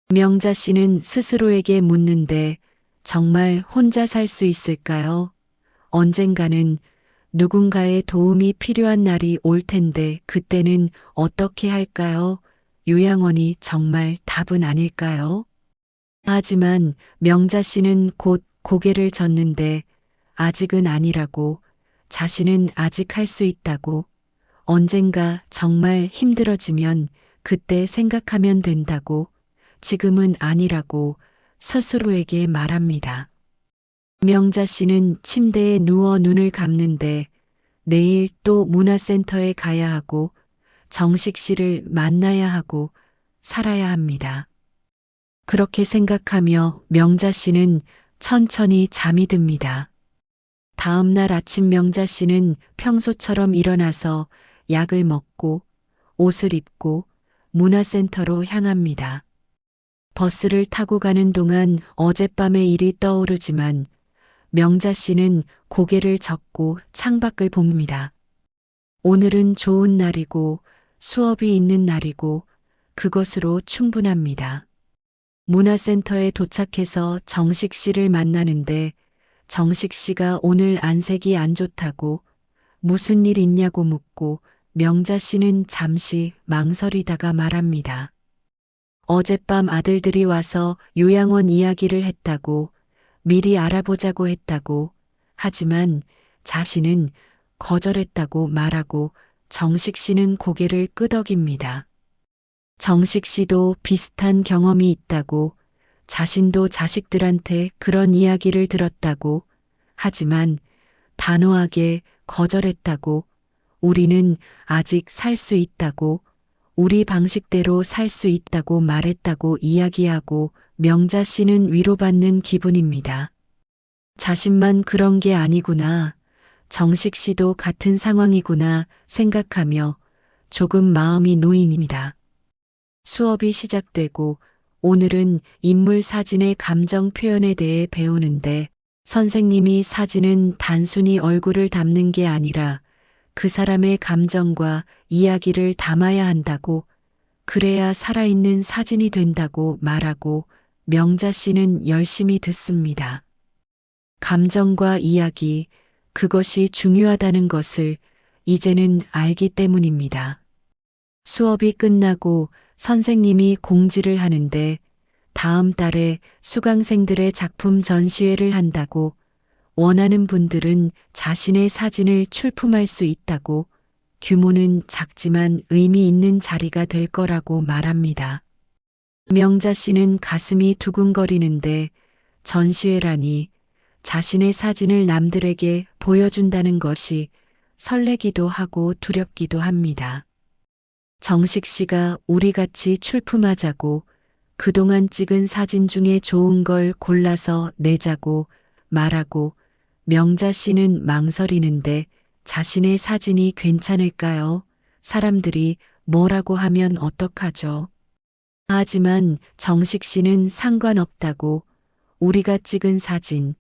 명자 씨는 스스로에게 묻는데 정말 혼자 살 수 있을까요? 언젠가는 누군가의 도움이 필요한 날이 올 텐데 그때는 어떻게 할까요? 요양원이 정말 답은 아닐까요? 하지만 명자 씨는 곧 고개를 젓는데 아직은 아니라고, 자신은 아직 할 수 있다고, 언젠가 정말 힘들어지면 그때 생각하면 된다고, 지금은 아니라고 스스로에게 말합니다. 명자 씨는 침대에 누워 눈을 감는데 내일 또 문화센터에 가야 하고 정식 씨를 만나야 하고 살아야 합니다. 그렇게 생각하며 명자 씨는 천천히 잠이 듭니다. 다음 날 아침 명자 씨는 평소처럼 일어나서 약을 먹고 옷을 입고 문화센터로 향합니다. 버스를 타고 가는 동안 어젯밤의 일이 떠오르지만 명자 씨는 고개를 젓고 창밖을 봅니다. 오늘은 좋은 날이고 수업이 있는 날이고 그것으로 충분합니다. 문화센터에 도착해서 정식 씨를 만나는데 정식 씨가 오늘 안색이 안 좋다고, 무슨 일 있냐고 묻고 명자 씨는 잠시 망설이다가 말합니다. 어젯밤 아들들이 와서 요양원 이야기를 했다고, 미리 알아보자고 했다고, 하지만 자신은 거절했다고 말하고 정식 씨는 고개를 끄덕입니다. 정식 씨도 비슷한 경험이 있다고, 자신도 자식들한테 그런 이야기를 들었다고, 하지만 단호하게 거절했다고, 우리는 아직 살 수 있다고, 우리 방식대로 살 수 있다고 말했다고 이야기하고 명자 씨는 위로받는 기분입니다. 자신만 그런 게 아니구나, 정식 씨도 같은 상황이구나 생각하며 조금 마음이 놓입니다. 수업이 시작되고 오늘은 인물 사진의 감정 표현에 대해 배우는데 선생님이 사진은 단순히 얼굴을 담는 게 아니라 그 사람의 감정과 이야기를 담아야 한다고, 그래야 살아있는 사진이 된다고 말하고 명자 씨는 열심히 듣습니다. 감정과 이야기, 그것이 중요하다는 것을 이제는 알기 때문입니다. 수업이 끝나고 선생님이 공지를 하는데 다음 달에 수강생들의 작품 전시회를 한다고, 원하는 분들은 자신의 사진을 출품할 수 있다고, 규모는 작지만 의미 있는 자리가 될 거라고 말합니다. 명자 씨는 가슴이 두근거리는데 전시회라니, 자신의 사진을 남들에게 보여준다는 것이 설레기도 하고 두렵기도 합니다. 정식 씨가 우리 같이 출품하자고, 그동안 찍은 사진 중에 좋은 걸 골라서 내자고 말하고 명자 씨는 망설이는데 자신의 사진이 괜찮을까요? 사람들이 뭐라고 하면 어떡하죠? 하지만 정식 씨는 상관없다고, 우리가 찍은 사진,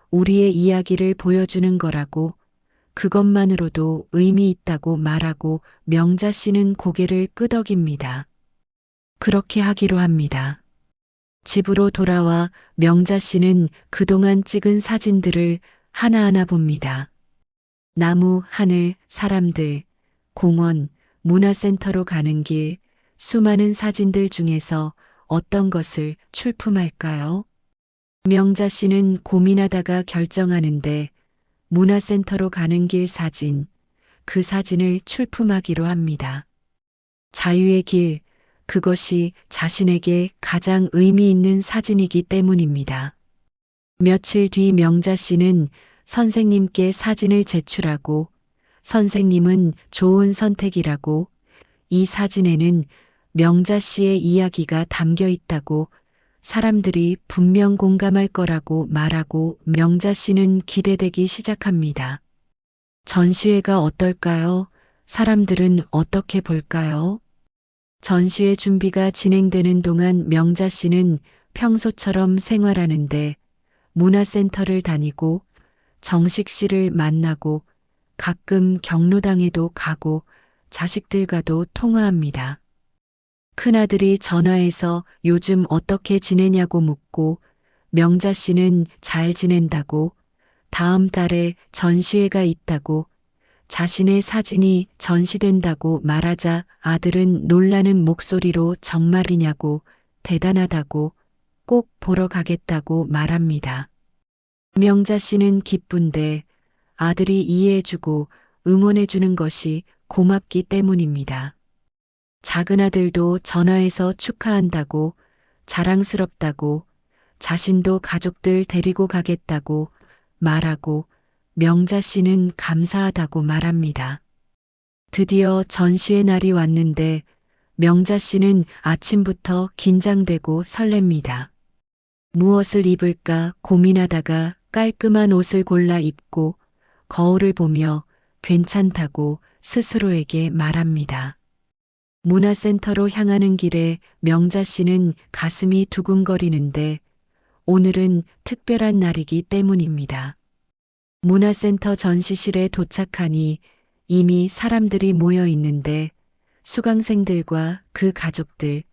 우리의 이야기를 보여주는 거라고, 그것만으로도 의미 있다고 말하고 명자 씨는 고개를 끄덕입니다. 그렇게 하기로 합니다. 집으로 돌아와 명자 씨는 그동안 찍은 사진들을 하나하나 봅니다. 나무, 하늘, 사람들, 공원, 문화센터로 가는 길, 수많은 사진들 중에서 어떤 것을 출품할까요? 명자 씨는 고민하다가 결정하는데 문화센터로 가는 길 사진, 그 사진을 출품하기로 합니다. 자유의 길, 그것이 자신에게 가장 의미 있는 사진이기 때문입니다. 며칠 뒤 명자 씨는 선생님께 사진을 제출하고 선생님은 좋은 선택이라고 이 사진에는 명자 씨의 이야기가 담겨 있다고 사람들이 분명 공감할 거라고 말하고 명자 씨는 기대되기 시작합니다. 전시회가 어떨까요? 사람들은 어떻게 볼까요? 전시회 준비가 진행되는 동안 명자 씨는 평소처럼 생활하는데 문화센터를 다니고 정식 씨를 만나고 가끔 경로당에도 가고 자식들과도 통화합니다. 큰아들이 전화해서 요즘 어떻게 지내냐고 묻고 명자 씨는 잘 지낸다고 다음 달에 전시회가 있다고 자신의 사진이 전시된다고 말하자 아들은 놀라는 목소리로 정말이냐고 대단하다고 꼭 보러 가겠다고 말합니다. 명자 씨는 기쁜데 아들이 이해해주고 응원해주는 것이 고맙기 때문입니다. 작은 아들도 전화해서 축하한다고 자랑스럽다고 자신도 가족들 데리고 가겠다고 말하고 명자 씨는 감사하다고 말합니다. 드디어 전시회 날이 왔는데 명자 씨는 아침부터 긴장되고 설렙니다. 무엇을 입을까 고민하다가 깔끔한 옷을 골라 입고 거울을 보며 괜찮다고 스스로에게 말합니다. 문화센터로 향하는 길에 명자 씨는 가슴이 두근거리는데 오늘은 특별한 날이기 때문입니다. 문화센터 전시실에 도착하니 이미 사람들이 모여 있는데 수강생들과 그 가족들,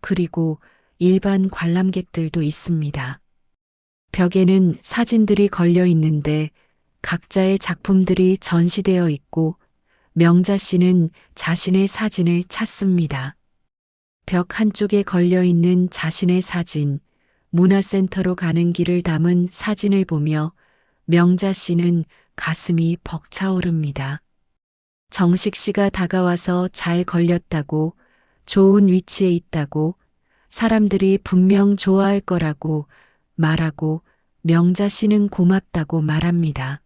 그리고 일반 관람객들도 있습니다. 벽에는 사진들이 걸려 있는데 각자의 작품들이 전시되어 있고 명자 씨는 자신의 사진을 찾습니다. 벽 한쪽에 걸려 있는 자신의 사진, 문화센터로 가는 길을 담은 사진을 보며 명자 씨는 가슴이 벅차오릅니다. 정식 씨가 다가와서 잘 걸렸다고, 좋은 위치에 있다고, 사람들이 분명 좋아할 거라고 말하고 명자 씨는 고맙다고 말합니다.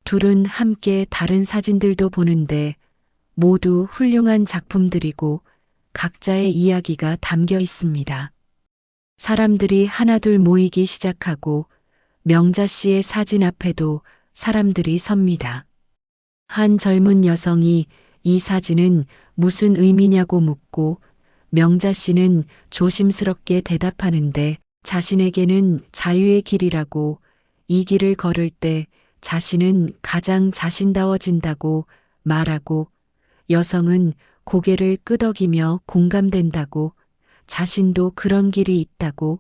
둘은 함께 다른 사진들도 보는데 모두 훌륭한 작품들이고 각자의 이야기가 담겨 있습니다. 사람들이 하나둘 모이기 시작하고 명자 씨의 사진 앞에도 사람들이 섭니다. 한 젊은 여성이 이 사진은 무슨 의미냐고 묻고 명자 씨는 조심스럽게 대답하는데 자신에게는 자유의 길이라고 이 길을 걸을 때 자신은 가장 자신다워진다고 말하고 여성은 고개를 끄덕이며 공감된다고 자신도 그런 길이 있다고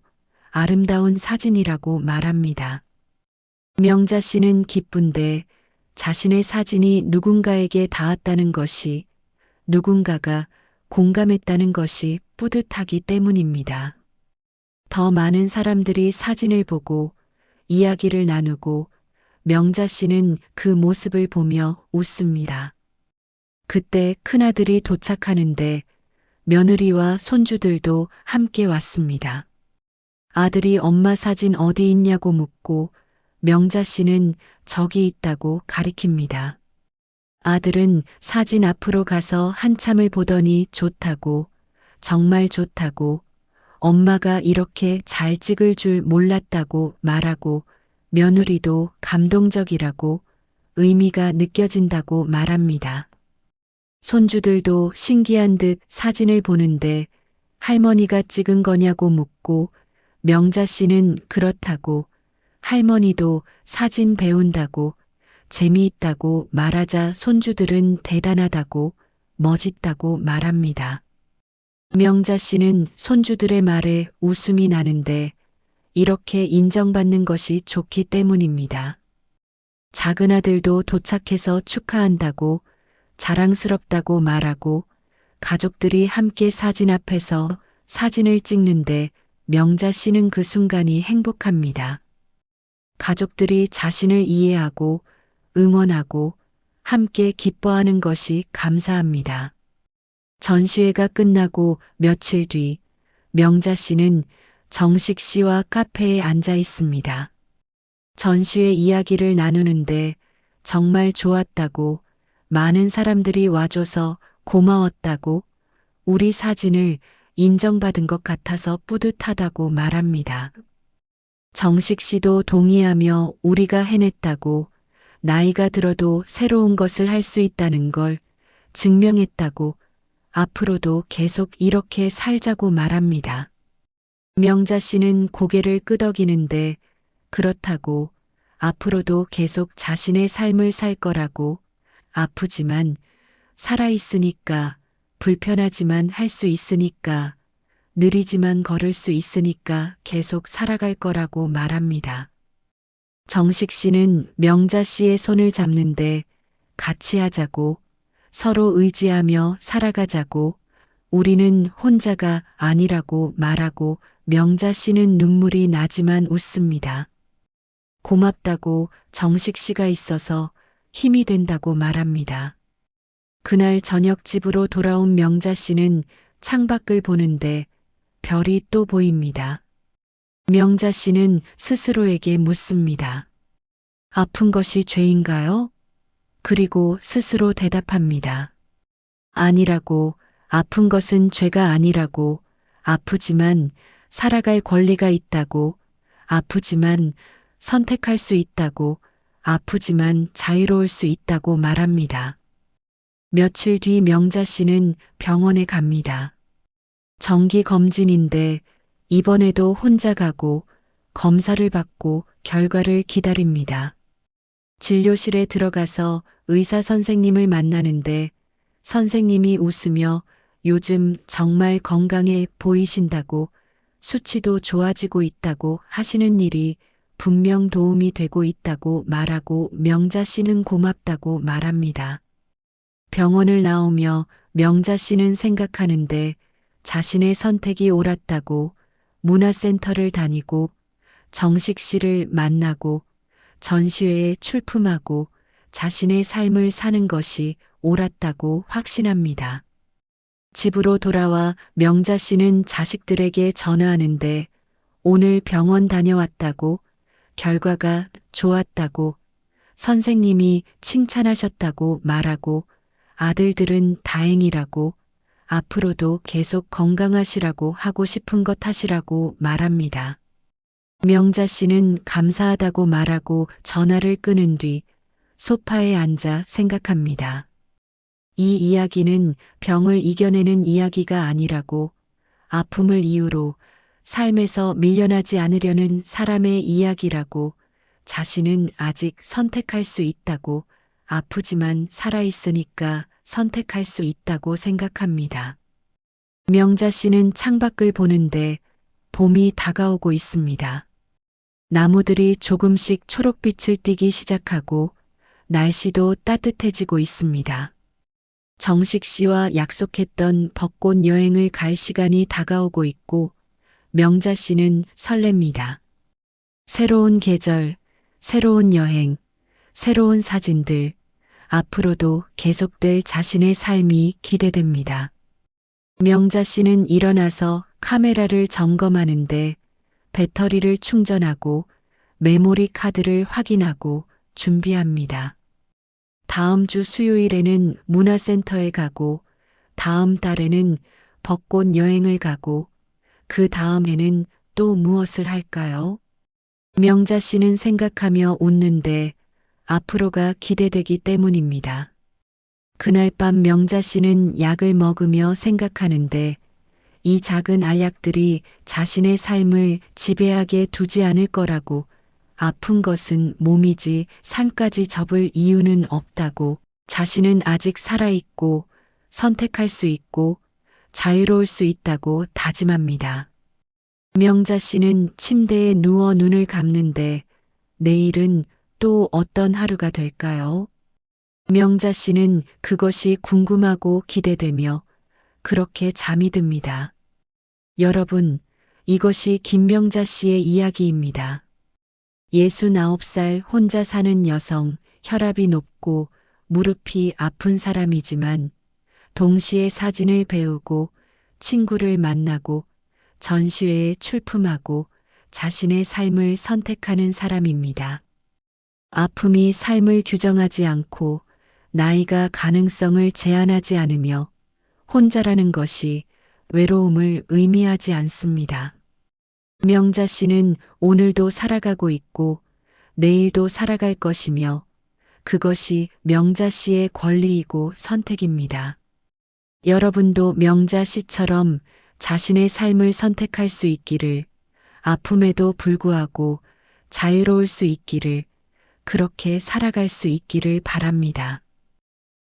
아름다운 사진이라고 말합니다. 명자 씨는 기쁜데 자신의 사진이 누군가에게 닿았다는 것이 누군가가 공감했다는 것이 뿌듯하기 때문입니다. 더 많은 사람들이 사진을 보고 이야기를 나누고 명자 씨는 그 모습을 보며 웃습니다. 그때 큰아들이 도착하는데 며느리와 손주들도 함께 왔습니다. 아들이 엄마 사진 어디 있냐고 묻고 명자 씨는 저기 있다고 가리킵니다. 아들은 사진 앞으로 가서 한참을 보더니 좋다고, 정말 좋다고, 엄마가 이렇게 잘 찍을 줄 몰랐다고 말하고 며느리도 감동적이라고 의미가 느껴진다고 말합니다. 손주들도 신기한 듯 사진을 보는데 할머니가 찍은 거냐고 묻고 명자 씨는 그렇다고 할머니도 사진 배운다고 재미있다고 말하자 손주들은 대단하다고 멋있다고 말합니다. 명자 씨는 손주들의 말에 웃음이 나는데 이렇게 인정받는 것이 좋기 때문입니다. 작은 아들도 도착해서 축하한다고 자랑스럽다고 말하고 가족들이 함께 사진 앞에서 사진을 찍는데 명자 씨는 그 순간이 행복합니다. 가족들이 자신을 이해하고 응원하고 함께 기뻐하는 것이 감사합니다. 전시회가 끝나고 며칠 뒤 명자 씨는 정식 씨와 카페에 앉아 있습니다. 전시회 이야기를 나누는데 정말 좋았다고, 많은 사람들이 와줘서 고마웠다고, 우리 사진을 인정받은 것 같아서 뿌듯하다고 말합니다. 정식 씨도 동의하며 우리가 해냈다고, 나이가 들어도 새로운 것을 할 수 있다는 걸 증명했다고, 앞으로도 계속 이렇게 살자고 말합니다. 명자 씨는 고개를 끄덕이는데 그렇다고, 앞으로도 계속 자신의 삶을 살 거라고, 아프지만 살아있으니까, 불편하지만 할 수 있으니까, 느리지만 걸을 수 있으니까 계속 살아갈 거라고 말합니다. 정식 씨는 명자 씨의 손을 잡는데 같이 하자고, 서로 의지하며 살아가자고, 우리는 혼자가 아니라고 말하고 명자 씨는 눈물이 나지만 웃습니다. 고맙다고, 정식 씨가 있어서 힘이 된다고 말합니다. 그날 저녁 집으로 돌아온 명자 씨는 창밖을 보는데 별이 또 보입니다. 명자 씨는 스스로에게 묻습니다. 아픈 것이 죄인가요? 그리고 스스로 대답합니다. 아니라고, 아픈 것은 죄가 아니라고, 아프지만 살아갈 권리가 있다고, 아프지만 선택할 수 있다고, 아프지만 자유로울 수 있다고 말합니다. 며칠 뒤 명자 씨는 병원에 갑니다. 정기 검진인데 이번에도 혼자 가고 검사를 받고 결과를 기다립니다. 진료실에 들어가서 의사 선생님을 만나는데 선생님이 웃으며 요즘 정말 건강해 보이신다고, 수치도 좋아지고 있다고 하시는 일이 분명 도움이 되고 있다고 말하고 명자 씨는 고맙다고 말합니다. 병원을 나오며 명자 씨는 생각하는데 자신의 선택이 옳았다고, 문화센터를 다니고 정식 씨를 만나고 전시회에 출품하고 자신의 삶을 사는 것이 옳았다고 확신합니다. 집으로 돌아와 명자 씨는 자식들에게 전화하는데 오늘 병원 다녀왔다고, 결과가 좋았다고, 선생님이 칭찬하셨다고 말하고 아들들은 다행이라고, 앞으로도 계속 건강하시라고 하고 싶은 것 하시라고 말합니다. 명자 씨는 감사하다고 말하고 전화를 끊은 뒤 소파에 앉아 생각합니다. 이 이야기는 병을 이겨내는 이야기가 아니라고, 아픔을 이유로 삶에서 밀려나지 않으려는 사람의 이야기라고, 자신은 아직 선택할 수 있다고, 아프지만 살아있으니까 선택할 수 있다고 생각합니다. 명자 씨는 창밖을 보는데 봄이 다가오고 있습니다. 나무들이 조금씩 초록빛을 띠기 시작하고 날씨도 따뜻해지고 있습니다. 정식 씨와 약속했던 벚꽃 여행을 갈 시간이 다가오고 있고 명자 씨는 설렙니다. 새로운 계절, 새로운 여행, 새로운 사진들, 앞으로도 계속될 자신의 삶이 기대됩니다. 명자 씨는 일어나서 카메라를 점검하는데 배터리를 충전하고 메모리 카드를 확인하고 준비합니다. 다음 주 수요일에는 문화센터에 가고 다음 달에는 벚꽃 여행을 가고 그 다음에는 또 무엇을 할까요? 명자 씨는 생각하며 웃는데 앞으로가 기대되기 때문입니다. 그날 밤 명자 씨는 약을 먹으며 생각하는데 이 작은 알약들이 자신의 삶을 지배하게 두지 않을 거라고, 아픈 것은 몸이지 삶까지 접을 이유는 없다고 자신은 아직 살아있고 선택할 수 있고 자유로울 수 있다고 다짐합니다. 명자 씨는 침대에 누워 눈을 감는데 내일은 또 어떤 하루가 될까요? 명자 씨는 그것이 궁금하고 기대되며 그렇게 잠이 듭니다. 여러분, 이것이 김명자 씨의 이야기입니다. 69살 혼자 사는 여성, 혈압이 높고 무릎이 아픈 사람이지만 동시에 사진을 배우고 친구를 만나고 전시회에 출품하고 자신의 삶을 선택하는 사람입니다. 아픔이 삶을 규정하지 않고 나이가 가능성을 제한하지 않으며 혼자라는 것이 외로움을 의미하지 않습니다. 명자 씨는 오늘도 살아가고 있고 내일도 살아갈 것이며 그것이 명자 씨의 권리이고 선택입니다. 여러분도 명자 씨처럼 자신의 삶을 선택할 수 있기를, 아픔에도 불구하고 자유로울 수 있기를, 그렇게 살아갈 수 있기를 바랍니다.